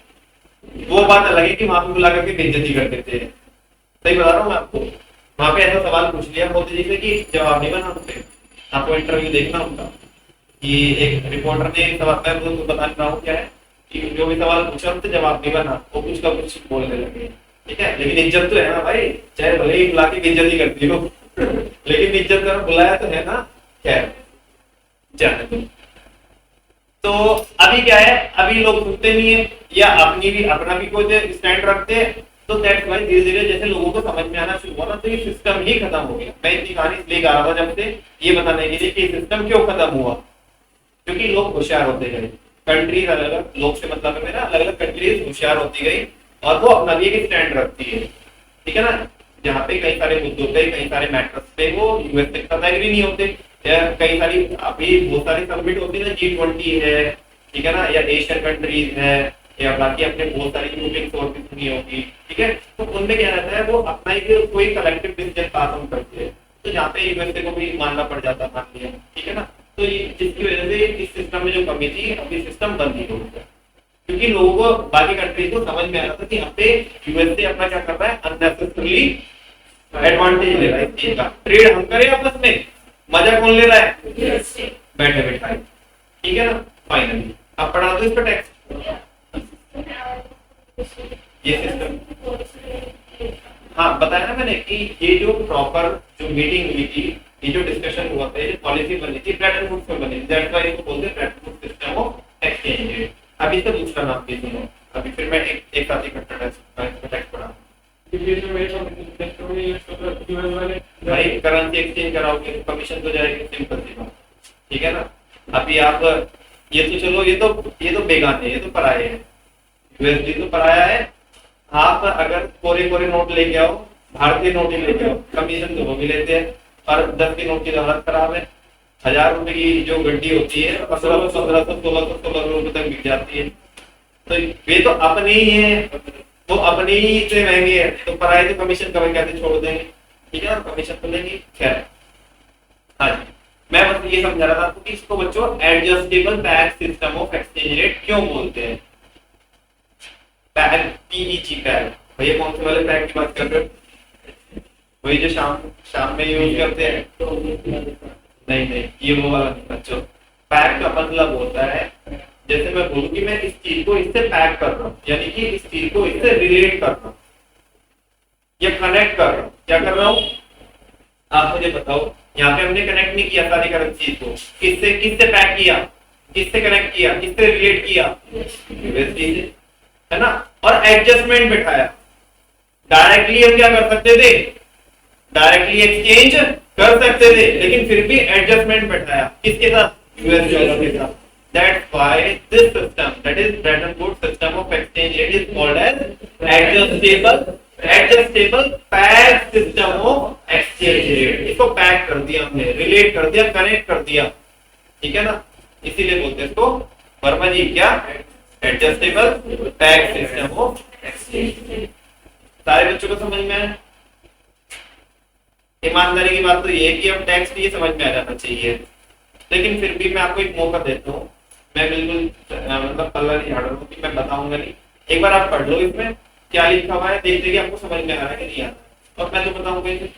वो बात अलग है कि वहां पे बुला करके बेइज्जती कर देते हैं। सही बता रहा हूँ मैं आपको। वहां पे ऐसा सवाल पूछ लिया मोदी जी से कि जवाब नहीं बना उनसे। आपको इंटरव्यू देखना उनका, कि एक रिपोर्टर ने सवाल, मैं तो बता रहा हूँ क्या है कि जो भी सवाल पूछा उनसे जवाब नहीं बना, वो कुछ का कुछ बोलने लगे, ठीक है। लेकिन इज्जत तो है ना भाई, चाहे भले ही बुला के बेइज्जती करती हो लेकिन इज्जत कर बुलाया तो है ना। क्या है, जाने दो। तो अभी क्या है, अभी लोग सुनते नहीं है, या अपना भी कोई स्टैंड रखते हैं। तो दैट्स वाई धीरे धीरे जैसे लोगों को समझ में आना शुरू हुआ ना, तो ये सिस्टम ही खत्म हो गया। मैं इतनी कहानी इसलिए गा रहा था जब से, ये बताने के लिए कि सिस्टम क्यों खत्म हुआ, क्योंकि लोग होशियार होते गए। कंट्रीज अलग अलग, लोग से मतलब है मेरा, अलग अलग कंट्रीज होशियार होती गई, और वो अपना भी एक स्टैंड रखती है, ठीक है ना। जहाँ पे कई सारे मुद्दों पे, कई सारे मैटर्स पे वो यूएस के साथ एग्री नहीं होते, या कई सारी अभी बहुत सारी समिट होती है ना, G20 है, ठीक है ना, या एशियन कंट्रीज है, या बाकी अपने बहुत सारी मीटिंग्स और भी सुनी होगी, ठीक है। तो उनमें क्या रहता है, वो अपना एक कोई कलेक्टिव डिसीजन पास ऑन करते हैं, तो जहाँ पे यूएसए को भी मानना पड़ जाता, मान लिया, ठीक है ना। तो जिसकी वजह से इस सिस्टम में जो कमी थी, अभी सिस्टम बंद ही हो गया, क्योंकि लोगों को, बाकी कंट्रीज को समझ में आ रहा था कि यहाँ पे यूएसए अपना क्या कर रहा है, अननेसेसरली एडवांटेज ले रहा है इस चीज का। ट्रेड हम करें आपस में, मजा कौन ले रहा है? बैठे बैठा, ठीक है ना। फाइनली अब पढ़ा दो इस पर टैक्स, ये सिस्टम। हाँ बताया ना मैंने कि ये जो प्रॉपर जो मीटिंग हुई थी, ये जो डिस्कशन हुआ था, ये पॉलिसी बनी थी, ब्रेटन वुड्स में बनी थी, दैट्स व्हाई इसको बोलते हैं Bretton Woods system of exchange rate. अभी इसका दूसरा नाम भी सुनो, अभी फिर मैं एक साथ इकट्ठा टैक्स पढ़ा। भाई करेंसी एक्सचेंज कराओगे तो कमीशन तो जाएगी, सिंपल सी बात, ठीक है ना। अभी आप ये तो चलो, ये तो बेगाने, ये तो पराये हैं, यूएसडी तो पराया है। आप अगर कोरे कोरे नोट लेके आओ, भारतीय नोट ही लेके आओ, कमीशन तो वो भी लेते हैं, और 10 के नोट की हालत खराब है। 1000 रुपए की जो गड्डी होती है 1500, 1600, 1600 रुपए तक बिक जाती है। तो वे तो अपने ही है, वो अपने ही से महंगे है, तो पराये तो कमीशन कभी कैसे छोड़ देंगे, ठीक है, कमीशन तो लेंगे। खैर हाँ जी, मैं बस ये समझा रहा था आपको कि इसको बच्चों adjustable tax system of exchange rate क्यों बोलते हैं। पैग, पीईजी पैग, भैया कौन से वाले पैग की बात कर रहे हो? वही जो शाम में यूज करते हैं? नहीं, ये वो वाला नहीं बच्चों। पैग का मतलब होता है, जैसे मैं बोलूं कि मैं इस चीज को इससे पैक कर रहा हूँ, यानी कि इस चीज को इससे रिलेट कर रहा हूँ या कनेक्ट कर रहा हूँ। क्या कर रहा हूँ आप मुझे बताओ। यहाँ पे हमने कनेक्ट नहीं किया सारी चीज को, किससे पैक किया? किससे कनेक्ट किया, किससे रिलेट किया, यूएसडी से, है ना। और एडजस्टमेंट बिठाया, डायरेक्टली हम क्या कर सकते थे, डायरेक्टली एक्सचेंज कर सकते थे, लेकिन फिर भी एडजस्टमेंट बैठाया किसके साथ, यूएस डॉलर के साथ। That's why this system, that is Bretton Woods system of exchange rate, is called as adjustable peg system of exchange rate। इसको पैक कर दिया हमने, रिलेट कर दिया, कनेक्ट कर दिया, ठीक है ना, इसीलिए बोलते हैं इसको वर्मा जी क्या, adjustable peg system of exchange rate. सारे बच्चों को समझ में आया। ईमानदारी की बात तो ये है कि अब टेक्स्ट ये समझ में आ जाना चाहिए, लेकिन फिर भी मैं आपको एक मौका देता हूँ, मैं बिल्कुल मतलब पल्ला नहीं झाड़ रहा हूँ कि मैं बताऊंगा नहीं, एक बार आप पढ़ लो इसमें क्या लिखा हुआ है, देखते कि आपको समझ में आ रहा है कि नहीं आ रहा है, और मैं तो बताऊंगा इसे।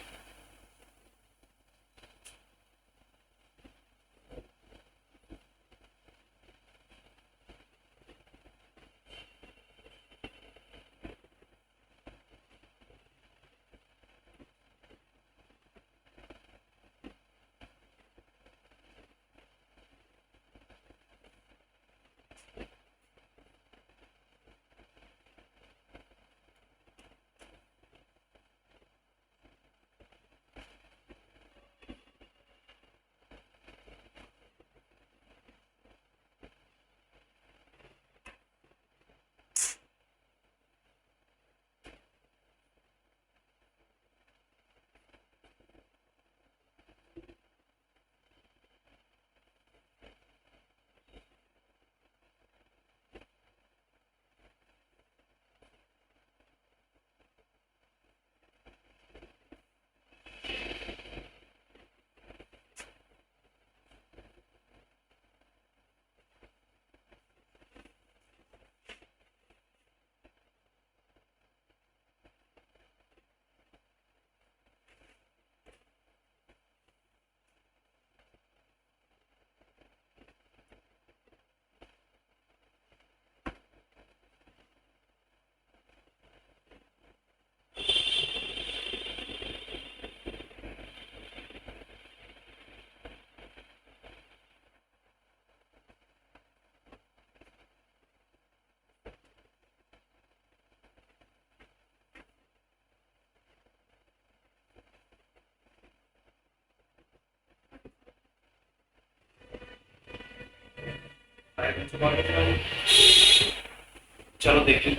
चलो देखिए,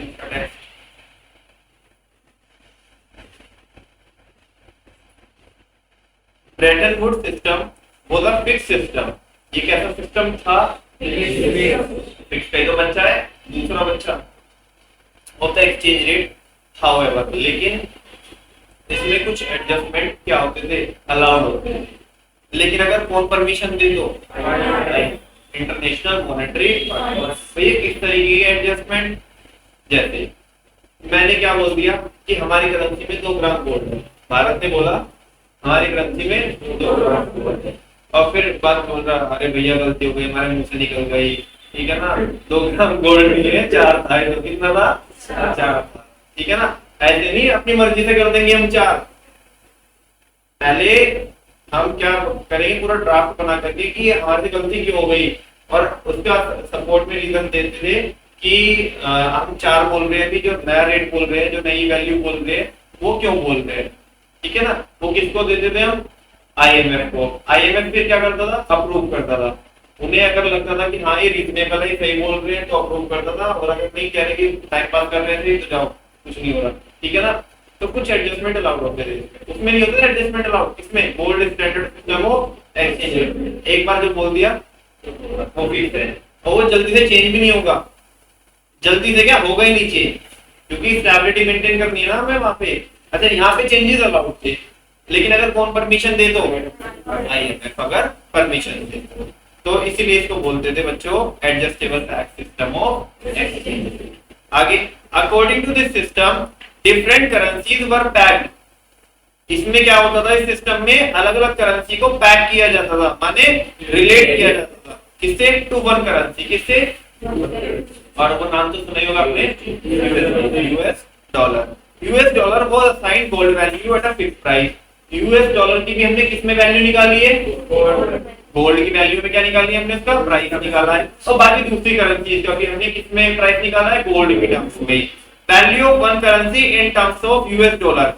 Brayton would system was a fix system. ये कैसा सिस्टम था, फिक्स का तो बच्चा है, दूसरा बच्चा of the exchange rate. However, लेकिन इसमें कुछ एडजस्टमेंट क्या होते थे, अलाउड होते थे, लेकिन अगर कौन परमिशन दे दो, इंटरनेशनल मॉनेटरी, तो ये किस तरीके की एडजस्टमेंट, जैसे मैंने क्या बोल दिया कि हमारी करेंसी में 2 ग्राम गोल्ड है, भारत ने बोला हमारी करेंसी में 2 ग्राम गोल्ड है, और फिर बात बोल रहा अरे भैया गलती हो गई, हमारे मुंह से निकल गई, ठीक है ना, 2 ग्राम गोल्ड नहीं है 4 था, तो कितना था, 4 था, ठीक है ना। ऐसे नहीं अपनी मर्जी से कर देंगे हम 4, पहले हम क्या करेंगे, पूरा ड्राफ्ट बना करके कि हमारी गलती क्यों हो गई, और उसका सपोर्ट में रीजन देते थे कि हम 4 बोल रहे हैं, अभी जो नया रेट बोल रहे हैं, जो नई वैल्यू बोल रहे हैं, वो क्यों बोल रहे हैं, ठीक है ना। वो किसको देते थे हम, आईएमएफ को। आईएमएफ फिर क्या करता था, अप्रूव करता था। उन्हें अगर लगता था कि हाँ ये रीजनेबल है, सही बोल रहे हैं, तो अप्रूव करता था, और अगर नहीं कह रहे कि टाइम पास कर रहे थे तो जाओ, कुछ नहीं हो रहा, ठीक है ना। तो कुछ एडजस्टमेंट अलाउड होते थे, उसमें नहीं होता एडजस्टमेंट अलाउड, इसमें gold standard system of exchange rate, एक बार जो बोल दिया वो फिक्स है, और वो जल्दी से चेंज भी नहीं होगा, जल्दी से क्या होगा ही नहीं चेंज, क्योंकि स्टेबिलिटी मेंटेन करनी है ना हमें वहां पे। अच्छा, यहाँ पे चेंजेस अलाउड थे, लेकिन अगर कौन परमिशन दे, तो आईएमएफ अगर परमिशन दे, तो इसीलिए इसको बोलते थे बच्चों adjustable tax system of exchange rate. आगे, according to this system different currencies were pegged. इसमें क्या होता था, इस सिस्टम में अलग अलग करेंसी को पैक किया जाता था, माने रिलेट किया जाता था, किससे, टू वन करेंसी, किससे, और वो नाम तो सुना ही होगा आपने, US dollar. US dollar was assigned gold value at a fixed price. US dollar की भी हमने किसमें वैल्यू निकाली है, गोल्ड की वैल्यू में क्या निकाली है हमने, उसका प्राइस निकाला है, और बाकी दूसरी करेंसी क्योंकि हमने किसमें प्राइस निकाला है, गोल्ड के टर्म्स में। Value of one currency in terms of US dollar,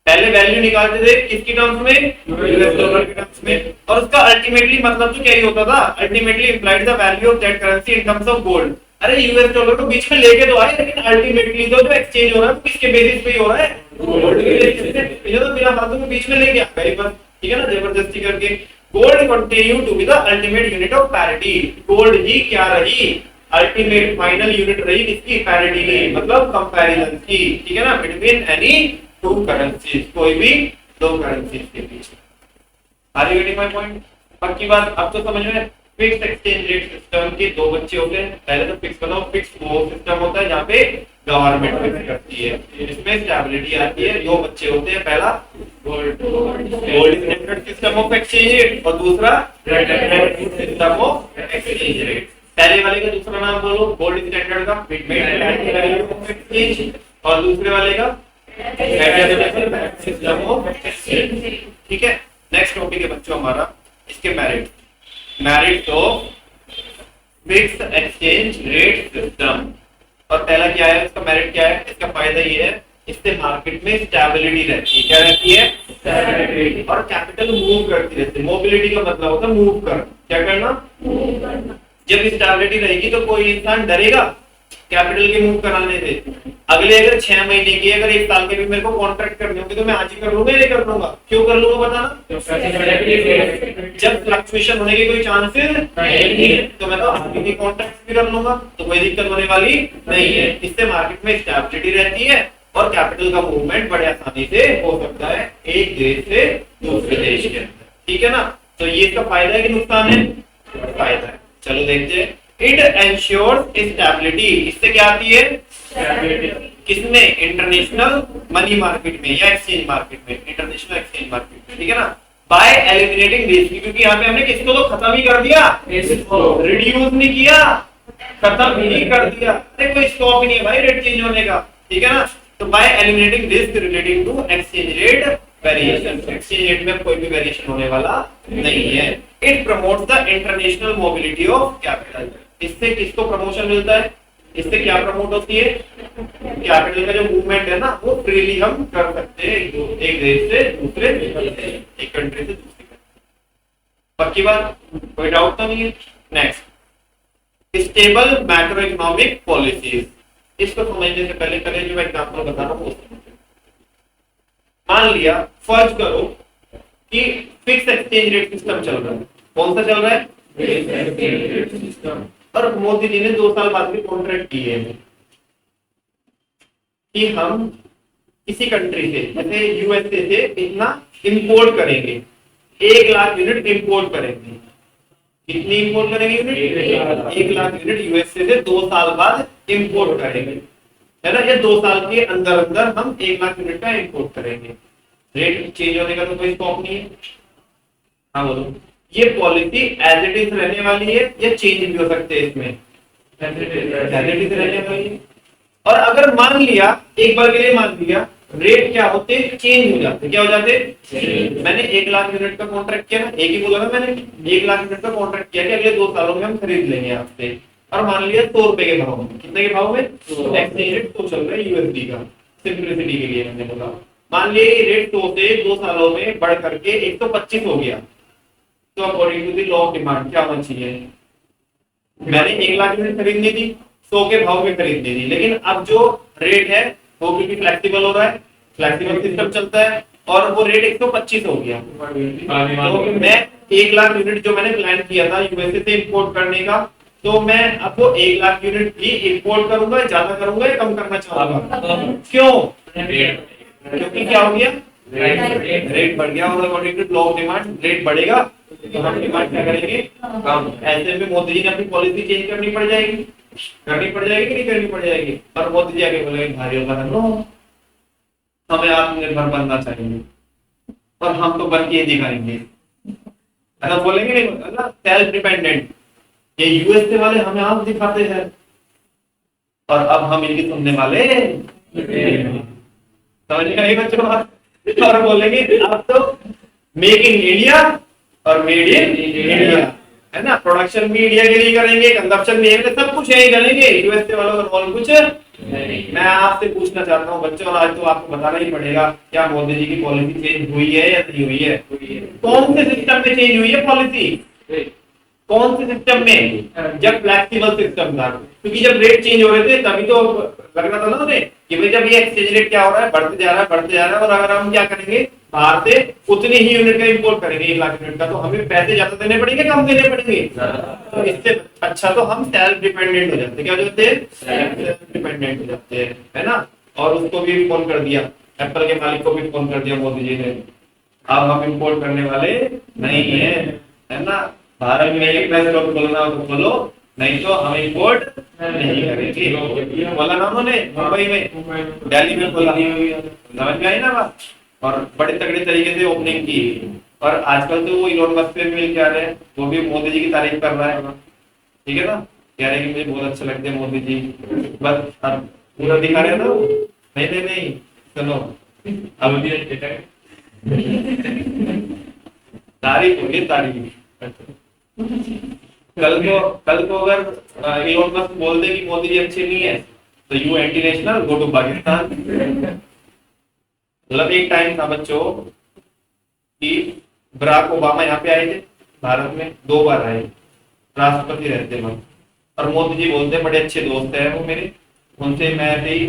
पहले वैल्यू निकालते थे किसकी टर्म्स में, यूएस डॉलर के टर्म्स में, और उसका अल्टीमेटली मतलब तो क्या ही होता था, ultimately implied the value of that currency in terms of gold. अरे यूएस डॉलर को बीच में लेके तो आए, लेकिन अल्टीमेटली तो जो एक्सचेंज हो रहा है वो किसके बेसिस पे ही हो रहा है, गोल्ड के बेसिस पे। ये तो बिना हाथों में बीच में लेके आ गए बस, ठीक है ना, जबरदस्ती करके। Gold continue to be the ultimate unit of parity, gold ही क्या रही, अल्टीमेट फाइनल यूनिट रही किसकी, पैरिटी की, मतलब कंपैरिजन की, ठीक है ना, बिटवीन एनी टू करेंसीज, कोई भी दो करेंसीज के बीच। Are you getting my point? पक्की बात, अब तो समझ में। फिक्स्ड एक्सचेंज रेट सिस्टम के दो बच्चे होते हैं, पहले तो फिक्स बनाओ, फिक्स वो सिस्टम होता है जहाँ पे गवर्नमेंट फिक्स करती है, इसमें स्टेबिलिटी आती है। दो बच्चे होते हैं, पहला gold standard system of exchange rate और दूसरा सिस्टम ऑफ एक्सचेंज रेट। पहले वाले का दूसरा नाम बोलो, गोल्ड स्टैंडर्ड का एक्सचेंज, और दूसरे वाले का सिस्टम ऑफ एक्सचेंज, ठीक है। नेक्स्ट टॉपिक है बच्चों हमारा इसके merit of fixed exchange rate system. और पहला क्या है, इसका मेरिट क्या है, इसका फायदा ये है, इससे मार्केट में स्टेबिलिटी रहती है। क्या रहती है, स्टेबिलिटी, और कैपिटल मूव करती रहती है। मोबिलिटी का मतलब होता है मूव करना, क्या करना, मूव करना। जब स्टेबिलिटी रहेगी तो कोई इंसान डरेगा कैपिटल के मूव कराने से। अगले अगर 6 महीने की, अगर 1 साल के भी मेरे को कॉन्ट्रैक्ट करने होंगे तो मैं आज ही कर लूंगा, ये कर लूंगा। क्यों कर लूंगा बताना, जब फ्लक्चुएशन होने के कोई चांसेस नहीं है तो मैं तो आगे की कॉन्ट्रैक्ट भी कर लूंगा, तो कोई दिक्कत होने वाली नहीं है। इससे मार्केट में स्टेबिलिटी रहती है और कैपिटल का मूवमेंट बड़े आसानी से हो सकता है एक देश से दूसरे देश के अंदर, ठीक है ना। तो ये इसका फायदा है कि नुकसान है, फायदा है। चलो देखते हैं। इट एंश्योर्स स्टेबिलिटी, इससे क्या आती है, किसमें, इंटरनेशनल मनी मार्केट में या एक्सचेंज मार्केट में, इंटरनेशनल एक्सचेंज मार्केट में, ठीक है ना। बाय एलिमिनेटिंग रिस्क, क्योंकि यहाँ पे हमने किसको तो खत्म ही कर दिया, रिड्यूस नहीं किया, खत्म ही कर दिया। अरे कोई स्कोप ही नहीं है भाई रेट चेंज होने का, ठीक है ना। तो by eliminating risk relating to exchange rate variation, exchange rate में कोई भी वेरिएशन होने वाला नहीं है। It promotes the international mobility of capital, इससे किसको प्रमोशन मिलता है, इससे क्या प्रमोट होती है, कैपिटल का जो मूवमेंट है ना वो फ्रीली हम कर सकते हैं एक देश से दूसरे, एक कंट्री से दूसरी। पक्की बात, कोई डाउट तो नहीं है। Next, stable macro economic policies. इसको समझने से पहले जो मैं एग्जांपल बता रहा हूँ, मान लिया, फर्ज करो कि फिक्स एक्सचेंज रेट सिस्टम चल रहा है। कौन सा चल रहा है, फिक्स एक्सचेंज रेट सिस्टम। और मोदी जी ने 2 साल बाद भी कॉन्ट्रैक्ट किए हैं कि हम किसी कंट्री से, जैसे यूएसए से इतना इंपोर्ट करेंगे, 1 लाख यूनिट इंपोर्ट करेंगे। कितनी इंपोर्ट करेंगे यूनिट, 1 लाख यूनिट यूएसए से 2 साल बाद इंपोर्ट करेंगे, है ना। ये 2 साल के अंदर अंदर हम 1 लाख यूनिट का इंपोर्ट करेंगे। रेट चेंज होने का तो कोई स्कोप नहीं है। हाँ बोलो, ये पॉलिसी एज इट इज रहने वाली है या चेंज भी हो सकते हैं इसमें, एज इट इज रहने वाली है। और अगर मान लिया, एक बार के लिए मान लिया, रेट क्या होते, चेंज हो जाते, क्या हो जाते, मैंने 1 लाख यूनिट का कॉन्ट्रैक्ट किया ना, एक ही बोला ना मैंने, 1 लाख यूनिट का कॉन्ट्रैक्ट किया कि अगले 2 सालों में हम खरीद लेंगे आपसे। और मान लिया 100 रुपए के भाव में, कितने के भाव में, एक्सचेंज रेट तो चल रहा है यूएसडी का, सिंपलिसिटी के लिए मैंने बोला। मान लिया ये रेट 100 से 2 सालों में बढ़ करके 125 हो गया, तो according to the law of demand क्या होना चाहिए, मैंने 1 लाख यूनिट खरीदनी थी, 100 के भाव में खरीदनी थी, लेकिन अब जो रेट है वो क्योंकि फ्लेक्सिबल हो रहा है, फ्लेक्सिबल सिस्टम चलता है, और वो रेट 125 हो गया। तो मैं 1 लाख यूनिट जो मैंने प्लान किया था यूएसए से इंपोर्ट करने का, तो मैं अब वो 1 लाख यूनिट ही इंपोर्ट करूंगा, ज्यादा करूंगा या कम करना चाहूंगा, क्यों, क्योंकि क्या हो गया, रेट बढ़ गया। और according to law of demand rate बढ़ेगा तो हम डिमांड क्या करेंगे, कम। ऐसे में मोदी जी ने अपनी पॉलिसी चेंज करनी पड़ जाएगी कि नहीं करनी पड़ जाएगी। और मोदी जी आगे बोलेंगे भाइयों बहनों, हमें आत्मनिर्भर बनना चाहिए और हम तो बन के दिखाएंगे, ऐसा बोलेंगे नहीं, ना सेल्फ डिपेंडेंट। ये यूएसए वाले हमें आप दिखाते हैं और अब हम इनकी सुनने वाले समझ में आई बच्चों बात। और बोलेंगे अब तो मेक इन इंडिया और मेड इन इंडिया, है ना। प्रोडक्शन भी इंडिया के लिए करेंगे, कंजप्शन भी इंडिया, सब कुछ यही करेंगे। यूएसए वालों का रोल कुछ नहीं। मैं आपसे पूछना चाहता हूँ बच्चों, आज तो आपको बताना ही पड़ेगा, क्या मोदी जी की पॉलिसी चेंज हुई है या नहीं हुई है? कौन से सिस्टम में चेंज हुई है पॉलिसी? कौन से सिस्टम में? जब फ्लेक्सिबल सिस्टम था, क्योंकि जब रेट चेंज हो रहे थे तभी तो लग रहा था ना उन्हें कि भाई जब ये एक्सचेंज रेट क्या हो रहा है, बढ़ते जा रहा है, बढ़ते जा रहा है, और अगर हम क्या करेंगे, बाहर से उतनी ही यूनिट का इंपोर्ट करेंगे 1 लाख यूनिट का, तो हमें पैसे ज्यादा देने पड़ेंगे, कम देने पड़ेंगे? तो इससे अच्छा तो हम सेल्फ डिपेंडेंट हो जाते हैं। क्या हो जाते हैं? सेल्फ डिपेंडेंट हो जाते हैं, है ना। और उसको भी फोन कर दिया, एप्पल के मालिक को भी फोन कर दिया मोदी जी ने, अब हम इंपोर्ट करने वाले नहीं है ना। भारत में एक प्रेस क्लब खोलना हो तो खोलो, नहीं तो हम इंपोर्ट नहीं करेंगे। बोला ना उन्होंने, मुंबई में, दिल्ली में खोला, समझ में आई ना बात। और बड़े तगड़े तरीके से ओपनिंग की। और आजकल तो वो इलोन मस्क से मिल के आ रहे हैं, वो भी मोदी जी की तारीफ कर रहा है, ठीक है ना, कह रहे हैं कि मुझे बहुत अच्छे लगते हैं मोदी जी, बस अब पूरा दिखा रहे हैं ना। नहीं सुनो, अब तारीफ होगी, तारीफ। कल को अगर इलोन मस्क बोल दे कि मोदी जी अच्छे नहीं है, तो you anti national, go to Pakistan. मतलब एक टाइम था बच्चों कि बराक ओबामा यहाँ पे आए थे भारत में, 2 बार आए, राष्ट्रपति रहते हैं, और मोदी जी बोलते बड़े अच्छे दोस्त है वो मेरे, उनसे मैं भी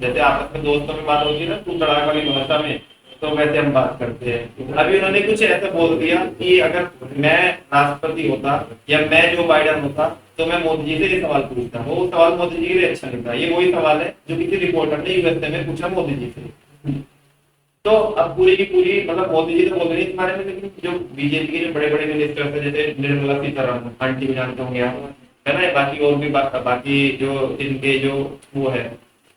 जैसे आपस में दोस्तों में बात होती है ना, तू तड़ाक वाली भाषा में, तो वैसे हम बात करते हैं। अभी उन्होंने कुछ ऐसा बोल दिया कि अगर मैं राष्ट्रपति होता या मैं जो बाइडेन होता तो मैं मोदी जी से ये सवाल पूछता। वो सवाल मोदी जी के लिए अच्छा नहीं था। ये वही सवाल है जो किसी रिपोर्टर ने यूएसए में पूछा मोदी जी से। तो अब पूरी की पूरी, मतलब मोदी जी तो बोल रही है इस बारे में, लेकिन जो बीजेपी के जो बड़े बड़े मिनिस्टर थे, जैसे निर्मला सीतारमण आंटी को जानते होंगे आप, है ना, बाकी और भी बाकी जो इनके जो वो है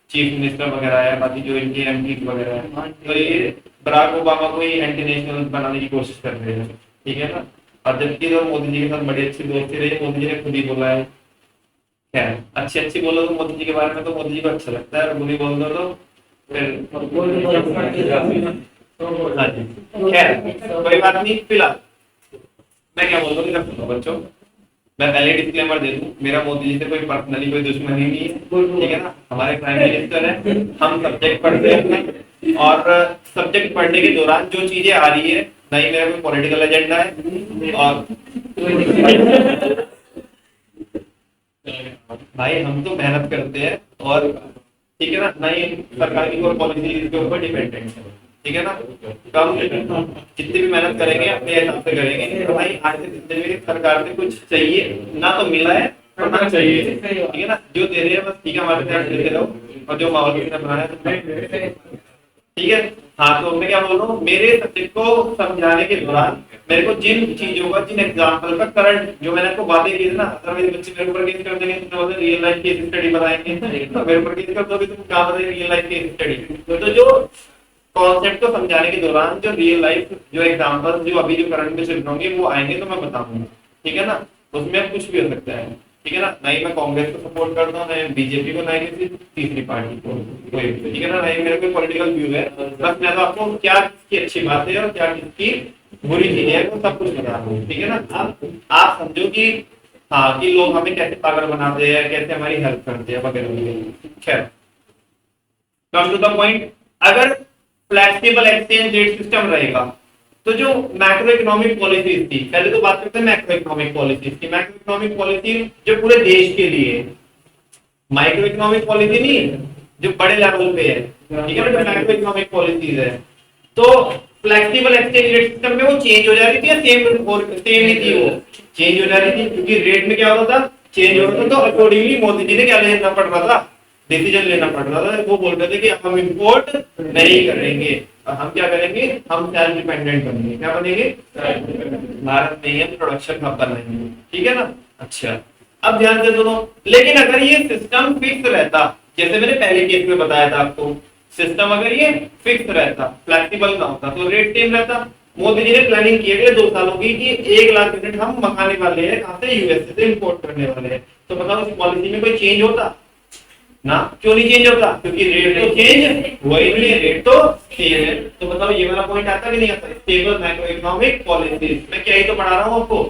चीफ मिनिस्टर वगैरह है, बाकी जो इनके एमपी वगैरह है, तो ये बराक ओबामा को ही एंटी नेशनल बनाने की कोशिश कर रहे हैं, ठीक है ना। और जबकि तो मोदी जी के साथ बड़ी अच्छी दोस्ती रही, मोदी जी ने खुद ही बोला है, खैर अच्छी बोलो तो मोदी जी के बारे में तो मोदी जी को अच्छा लगता है, और बुरी बोल दो तो फिर हाँ जी, खैर कोई बात नहीं। फिलहाल मैं क्या बोल रहा हूँ बच्चों, मैं पहले डिस्क्लेमर दे दूं, मेरा मोदी जी से कोई पर्सनली कोई दुश्मनी नहीं है, ठीक है ना। हमारे प्राइम मिनिस्टर है, हम सब्जेक्ट पढ़ते हैं, और सब्जेक्ट पढ़ने के दौरान जो चीजें आ रही है, नहीं मेरा कोई पॉलिटिकल एजेंडा है, और भाई हम तो मेहनत करते हैं, और ठीक है ना, नहीं सरकार की कोई पॉलिसी के ऊपर डिपेंडेंट है, ठीक है ना। कम जितनी भी मेहनत करेंगे अपने हिसाब से करेंगे, तो भाई आज के जिंदगी में सरकार से कुछ चाहिए ना तो मिला है और ना चाहिए, ठीक है ना। जो दे रहे हैं बस ठीक है, हमारे ध्यान देते रहो, और जो माहौल किसने बनाया तो ठीक है। हाँ, तो मैं क्या बोल रहा हूँ, मेरे सब्जेक्ट को समझाने के दौरान मेरे को जिन चीजों का, जिन एग्जाम्पल का करंट, जो मैंने आपको बातें की थी ना, अगर मेरे बच्चे मेरे ऊपर केस कर देंगे तो रियल लाइफ केस स्टडी बताएंगे, तो मेरे ऊपर केस कर दोगे तुम क्या बताएंगे रियल लाइफ केस स्टडी। तो जो कॉन्सेप्ट को समझाने के दौरान जो रियल लाइफ जो एग्जांपल्स जो अभी जो करंट में चल रहे होंगे वो आएंगे तो मैं बताऊंगा, ठीक है ना। उसमें कुछ भी हो सकता है, ठीक है ना। नहीं मैं कांग्रेस को सपोर्ट करता हूँ, नहीं बीजेपी को, नहीं किसी तीसरी पार्टी को, कोई, ठीक है ना। नहीं मेरा कोई पॉलिटिकल व्यू है, बस मैं तो आपको क्या किसकी अच्छी बात है और क्या किसकी बुरी चीज है वो सब कुछ बता रहा हूँ, ठीक है ना। आप समझो कि हाँ, कि लोग हमें कैसे पागल बनाते हैं, कैसे हमारी हेल्प करते हैं वगैरह। खैर, कम टू द पॉइंट, अगर फ्लेक्सिबल एक्सचेंज रेट सिस्टम रहेगा तो जो मैक्रो इकोनॉमिक पॉलिसीज थी, पहले तो बात करते हैं मैक्रो इकोनॉमिक पॉलिसीज की। मैक्रो इकोनॉमिक पॉलिसी जो पूरे देश के लिए, माइक्रो इकोनॉमिक पॉलिसी नहीं जो बड़े लेवल पे है, ठीक है ना, जो मैक्रो इकोनॉमिक पॉलिसीज है। तो फ्लेक्सिबल एक्सचेंज रेट सिस्टम में वो चेंज हो जा रही थी या सेम ही थी? वो चेंज हो जा रही थी, क्योंकि रेट में क्या हो रहा था, चेंज हो रहा था। तो अकॉर्डिंगली मोदी जी ने क्या लेना पड़ रहा था, डिसीजन लेना पड़ रहा था। वो बोल रहे थे कि हम इंपोर्ट नहीं करेंगे, हम क्या करेंगे, हम सेल्फ डिपेंडेंट बनेंगे। क्या बनेंगे? भारत में ही हम प्रोडक्शन हब बनाएंगे, ठीक है ना। अच्छा, अब ध्यान से सुनो, लेकिन अगर ये सिस्टम फिक्स रहता, जैसे मैंने पहले केस में बताया था आपको, सिस्टम अगर ये फिक्स रहता, फ्लेक्सिबल ना होता, तो रेट सेम रहता। मोदी जी ने प्लानिंग की है 2 सालों की कि 1 लाख यूनिट हम मंगाने वाले हैं, कहां से, यूएसए से इंपोर्ट करने वाले हैं। तो बताओ इस पॉलिसी में कोई चेंज होता ना? क्यों नहीं चेंज होता? क्योंकि रेट तो चेंज वही नहीं है, रेट तो चेंज है। तो बताओ ये वाला पॉइंट आता कि नहीं आता? Stable macro economic policies. मैं क्या ही तो पढ़ा रहा हूँ आपको,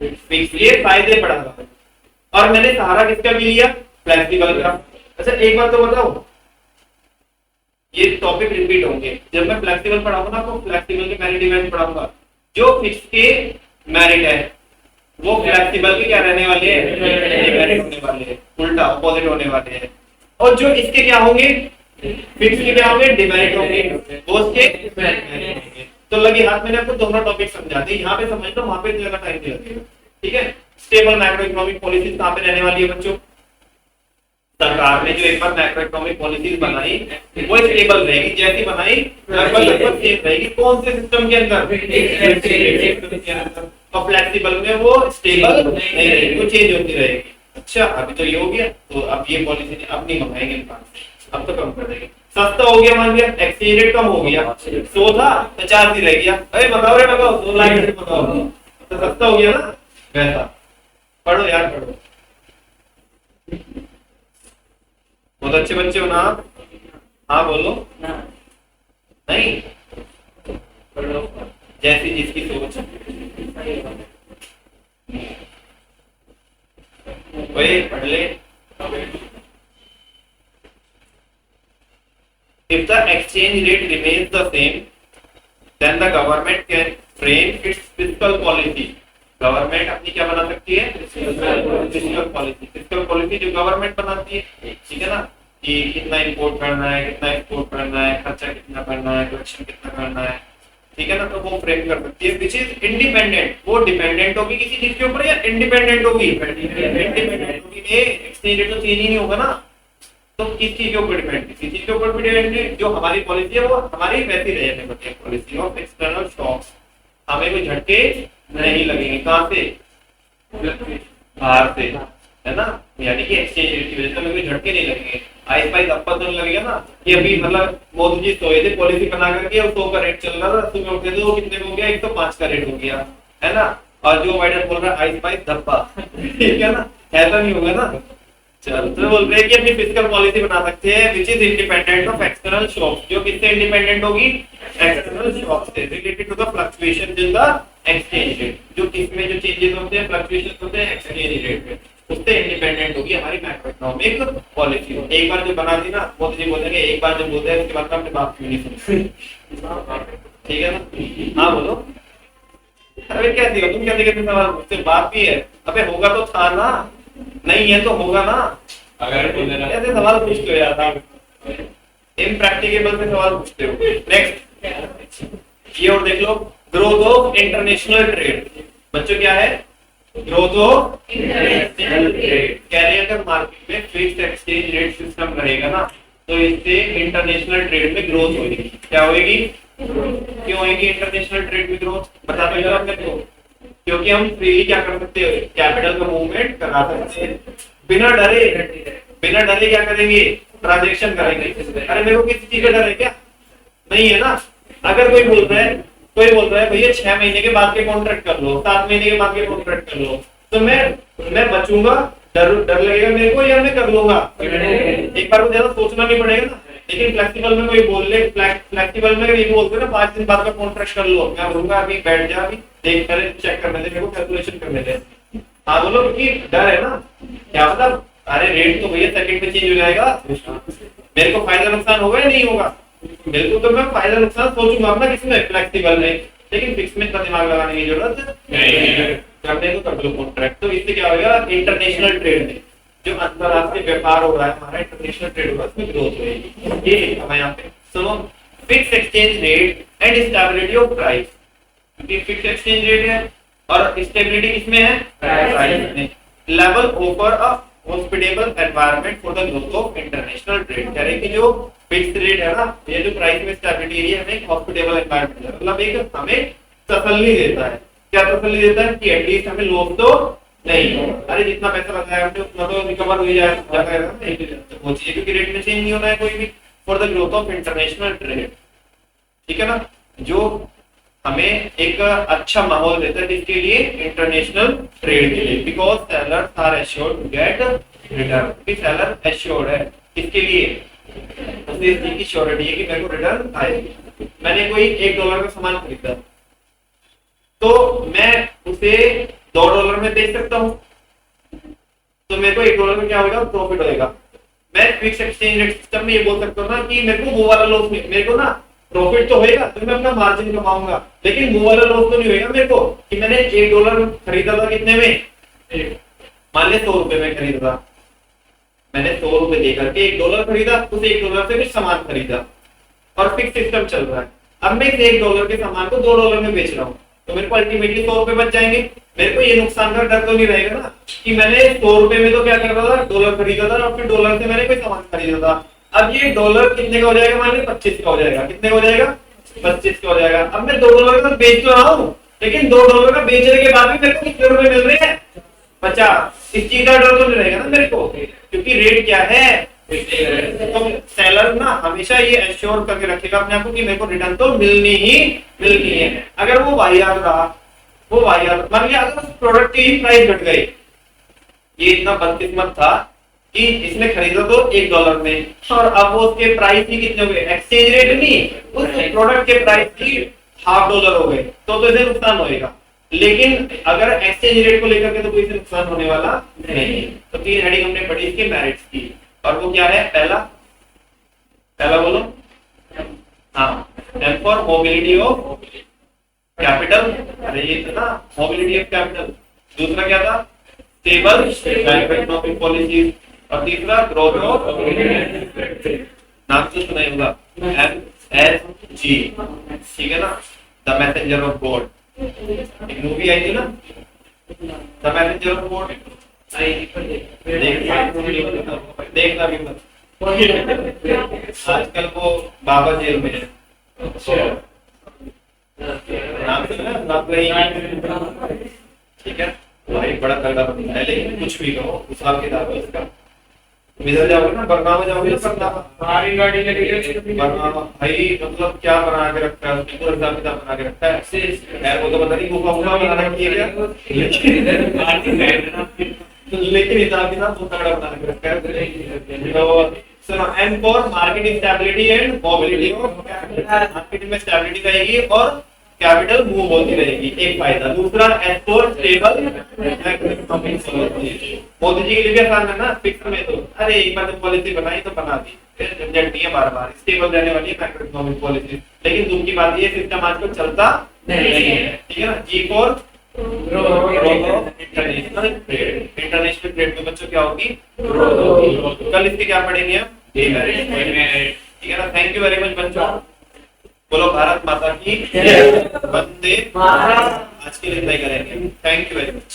फिक्स ये फायदे पढ़ा रहा हूँ। और मैंने सहारा किसका भी लिया? फ्लेक्सिबल का। अच्छा एक बात तो बताओ, ये टॉपिक रिपीट होंगे जब मैं फ्लेक्सिबल पढ़ाऊंगा ना, तो फ्लेक्सिबल के मेरिट इवेंट पढ़ाऊंगा। जो फिक्स के मेरिट है वो फ्लेक्सिबल के क्या रहने वाले हैं? डिमेरिट होने वाले हैं, उल्टा अपोजिट होने वाले हैं। और जो इसके क्या होंगे? फिक्स के क्या होंगे? डिमेरिट होंगे, वो उसके डिमेरिट होंगे। तो लगे हाथ मैंने आपको दोनों टॉपिक समझा दिए, यहाँ पे समझ लो, वहां पे ज्यादा टाइम दे देगा। ठीक है, स्टेबल मैक्रो इकोनॉमिक पॉलिसीज कहाँ पे रहने वाली है बच्चों? सरकार ने जो एक बार मैक्रो इकोनॉमिक पॉलिसीज बनाई वो स्टेबल रहेगी, जैसी बनाई लगभग सेम रहेगी। कौन से सिस्टम के अंदर? और फ्लेक्सिबल में वो स्टेबल नहीं रहेगी, वो चेंज होती रहेगी। अच्छा अभी तो ये हो गया, तो अब ये पॉलिसी अब नहीं मंगाएंगे, अब तो कम कर देंगे। सस्ता हो गया, मान लिया एक्सचेंज रेट कम हो गया, 100 था 50 ही रह गया। अरे बताओ रे बताओ, 2 लाख बताओ, तो सस्ता हो गया ना। वैसा पढ़ो यार, पढ़ो, बहुत अच्छे बच्चे हो ना आप। हाँ बोलो। नहीं जैसी जिसकी सोच वही पढ़ ले। If the exchange rate remains the same, then the government can frame its fiscal policy. Government अपनी क्या बना सकती है? Fiscal policy. फिस्कल पॉलिसी जो गवर्नमेंट बनाती है, ठीक है ना, कि कितना इंपोर्ट करना है, कितना एक्सपोर्ट करना है, खर्चा कितना करना है, कलेक्शन कितना करना है, ठीक है ना, तो वो फ्रेम कर सकती है। विच इज इंडिपेंडेंट, वो डिपेंडेंट होगी किसी चीज के ऊपर या इंडिपेंडेंट होगी? इंडिपेंडेंट होगी। एक्सचेंज रेट तो चेंज ही नहीं होगा ना, तो किस चीज के ऊपर डिपेंड? किसी चीज के ऊपर भी डिपेंडेंट। जो हमारी पॉलिसी है वो हमारी वैसी रहने वाली है, पॉलिसी ऑफ एक्सटर्नल शॉक्स। हमें कोई झटके नहीं लगेंगे, कहां से? बाहर से, है ना, यानी कि एक्सचेंज रेट की वजह से हमें कोई झटके नहीं लगेंगे। आइस पाइस अप्पा तो लगेगा ना कि अभी मतलब मोदी जी सोए थे पॉलिसी बना करके, और 100 का रेट चल रहा था, सुबह उठे तो कितने हो गया? 105 का रेट हो गया, है ना। और जो बाइडेन बोल रहा है आइस पाइस धप्पा, ठीक है ना, ऐसा नहीं होगा ना। चल तो बोल रहे हैं कि अपनी फिस्कल पॉलिसी बना सकते हैं which is independent of external shocks. जो किससे इंडिपेंडेंट होगी? एक्सटर्नल शॉक्स से, related to the fluctuation in the exchange rate. जो किसमें जो चेंजेस होते हैं, फ्लक्चुएशन होते हैं एक्सचेंज रेट में, उससे इंडिपेंडेंट होगी हमारी मैक्रो इकोनॉमिक पॉलिसी। एक बार जो बना दी ना, मोदी जी बोलेंगे एक बार जो बोलते हैं उसके बाद अपने बाप की नहीं सुनते, ठीक है ना। हाँ बोलो। अरे कैसी हो तुम? कैसे कैसे सवाल पूछते? बाप भी है, अबे होगा तो था ना, नहीं है तो होगा ना। अगर ऐसे सवाल पूछते हो यार आप, इम्प्रैक्टिकेबल से सवाल पूछते हो। नेक्स्ट ये और देख लो, ग्रोथ ऑफ इंटरनेशनल ट्रेड। बच्चों क्या है? Growth of international trade. कह रहे हैं अगर मार्केट में फिक्स्ड एक्सचेंज रेट सिस्टम रहेगा ना, तो इससे इंटरनेशनल ट्रेड में ग्रोथ होगी। क्या होगी? क्यों होगी इंटरनेशनल ट्रेड में ग्रोथ? बता दो जरा अपने को। क्योंकि हम फ्रीली क्या कर सकते हैं? कैपिटल का मूवमेंट करा सकते हैं, बिना डरे। बिना डरे क्या करेंगे? ट्रांजैक्शन करेंगे। अरे मेरे को किसी चीज का डर है क्या? नहीं है ना। अगर कोई बोल रहा है भैया 6 महीने के बाद के कॉन्ट्रैक्ट कर लो, 7 महीने के बाद के कॉन्ट्रैक्ट कर लो, तो मैं बचूंगा, डर लगेगा मेरे को, या मैं कर लूंगा? एक बार को ज्यादा सोचना नहीं पड़ेगा ना। लेकिन फ्लेक्सिबल में कोई बोल ले, फ्लेक्सिबल में ये बोलते ना 5 दिन बाद का कॉन्ट्रैक्ट कर लो, मैं बोलूंगा अभी बैठ जा, अभी देख कर चेक करने दे, मेरे को कैलकुलेशन करने दे। हाँ बोलो, क्योंकि डर है ना। क्या मतलब? अरे रेट तो भैया सेकंड में चेंज हो जाएगा, मेरे को फायदा नुकसान होगा या नहीं होगा? बिल्कुल, तो मैं फायदा नुकसान सोचूंगा ना किसमें? फ्लेक्सिबल में। लेकिन फिक्स में इतना दिमाग लगाने की जरूरत नहीं है, करने को कर लो कॉन्ट्रैक्ट। तो इससे क्या होगा? इंटरनेशनल ट्रेड में जो अंतरराष्ट्रीय व्यापार हो रहा है हमारा, इंटरनेशनल ट्रेड होगा, उसमें ग्रोथ होगी। ये लिखा यहाँ पे सुनो, fix exchange rate and stability of price. क्योंकि फिक्स एक्सचेंज रेट है और स्टेबिलिटी किसमें है? प्राइस में। Level offer a hospitable environment for the growth of international trade. कह रहे कि जो फिक्स रेट है ना, ये जो प्राइस में स्टेबिलिटी है, हमें हॉस्पिटेबल एनवायरनमेंट, मतलब एक हमें तसल्ली देता है। क्या तसल्ली देता है? कि एटलीस्ट हमें लॉस तो नहीं, अरे जितना पैसा लगाया हमने उतना तो रिकवर हो जाएगा, वो चीज क्योंकि रेट में चेंज नहीं होना है कोई भी। For the growth of international trade, ठीक है ना, जो हमें एक अच्छा माहौल देता है इसके लिए, इंटरनेशनल ट्रेड के लिए। Because sellers are assured to get return. Seller assured है इसके लिए उसे इस चीज की श्योरिटी है कि मेरे को रिटर्न आएगी। मैंने कोई $1 का सामान खरीदा तो मैं उसे $2 में बेच सकता हूँ, तो मेरे को $1 में क्या होगा, प्रॉफिट होगा। मैं फिक्स एक्सचेंज रेट सिस्टम में ये बोल सकता हूँ ना कि मेरे को वो वाला लॉस नहीं, मेरे को ना प्रॉफिट तो होएगा तो मैं अपना मार्जिन कमाऊंगा, लेकिन वो वाला लॉस तो नहीं होगा मेरे को कि मैंने $1 खरीदा था कितने में, मान लिया 100 रुपए में खरीदा था, मैंने 100 रुपए देकर के $1 खरीदा, उस $1 से कुछ सामान खरीदा और फिक्स सिस्टम चल रहा है। अब मैं इस $1 के सामान को $2 में बेच रहा हूँ, तो मेरे को अल्टीमेटली 100 रुपए बच जाएंगे। मेरे को ये नुकसान का डर तो नहीं रहेगा ना कि मैंने 100 रुपए में तो क्या कर रहा था, डॉलर खरीदा था और फिर $1 से मैंने कोई सामान खरीदा था। अब ये $1 कितने का हो जाएगा, मान लीजिए 25 का हो जाएगा, कितने का हो जाएगा, 25 का हो जाएगा। अब मैं $2 का बेच तो रहा हूँ, लेकिन $2 का बेचने के बाद भी मेरे को कितने रुपए मिल रहे हैं, 50। इस चीज का डर तो नहीं रहेगा ना मेरे को, क्योंकि रेट क्या है, तो सेलर ना हमेशा ये एश्योर करके रखेगा अपने आप को कि मेरे को रिटर्न तो मिलनी है। अगर वो वाहियात रहा, वो वाहियात मान लिया, अगर उस प्रोडक्ट की ही प्राइस घट गई, ये इतना बदकिस्मत था कि इसने खरीदा तो $1 में और अब वो उसके प्राइस ही कितने हो गए, एक्सचेंज रेट नहीं, उस प्रोडक्ट के प्राइस की $0.5 हो गए, तो इसे नुकसान होएगा। लेकिन अगर एक्सचेंज रेट को लेकर के तो कोई से नुकसान होने वाला नहीं। तो 3 हेडिंग हमने पढ़ी इसके मेरिट्स की, और वो क्या है, पहला बोलो, हाँ, M for mobility of capital, अरे ये था ना मोबिलिटी ऑफ कैपिटल। दूसरा क्या था, स्टेबल इकोनॉमिक पॉलिसी, और तीसरा ग्रोथ ऑफ, नाम तो सुना ही होगा, MSG, ठीक है ना, द मैसेंजर ऑफ गॉड। एक मूवी आई थी ना, द मैसेंजर ऑफ गॉड, देखना भी मत, आजकल वो बाबा जेल में है, नाम सुना नाम कहीं, ठीक है भाई, बड़ा तगड़ा बंदा है, लेकिन कुछ भी कहो हिसाब किताब है इसका। इधर जाओगे ना, बरनामा जाओगे ना, हमारी गाड़ी लगी बरनामा भाई, मतलब क्या बना के रखा है, उसकी पूरा हिसाब किताब बना के रखा है, वो तो पता नहीं गुफा बनाना किया गया, लेकिन हिसाब किताब तो तगड़ा बना के रखा है। तो सुनो, M for market stability and mobility of capital, market में स्टेबिलिटी रहेगी और कैपिटल मूव होती रहेगी, एक फायदा। दूसरा, S for stable economic policy, Modi ji के लिए भी आसान है ना, फिक्स में तो अरे एक बार पॉलिसी बनाई तो बना दी, फिर झंझट नहीं है, बार स्टेबल रहने वाली है मैक्रो इकोनॉमिक पॉलिसी। लेकिन दुख की बात ये सिस्टम आजकल चलता नहीं है, ठीक है ना। G for international trade, international trade में बच्चों क्या होगी, कल इसके क्या पढ़ेंगे हम, ठीक है ना। थैंक यू वेरी मच बच्चों, बोलो भारत माता की वंदे, आज के लिए इतना ही करेंगे। Thank you very much.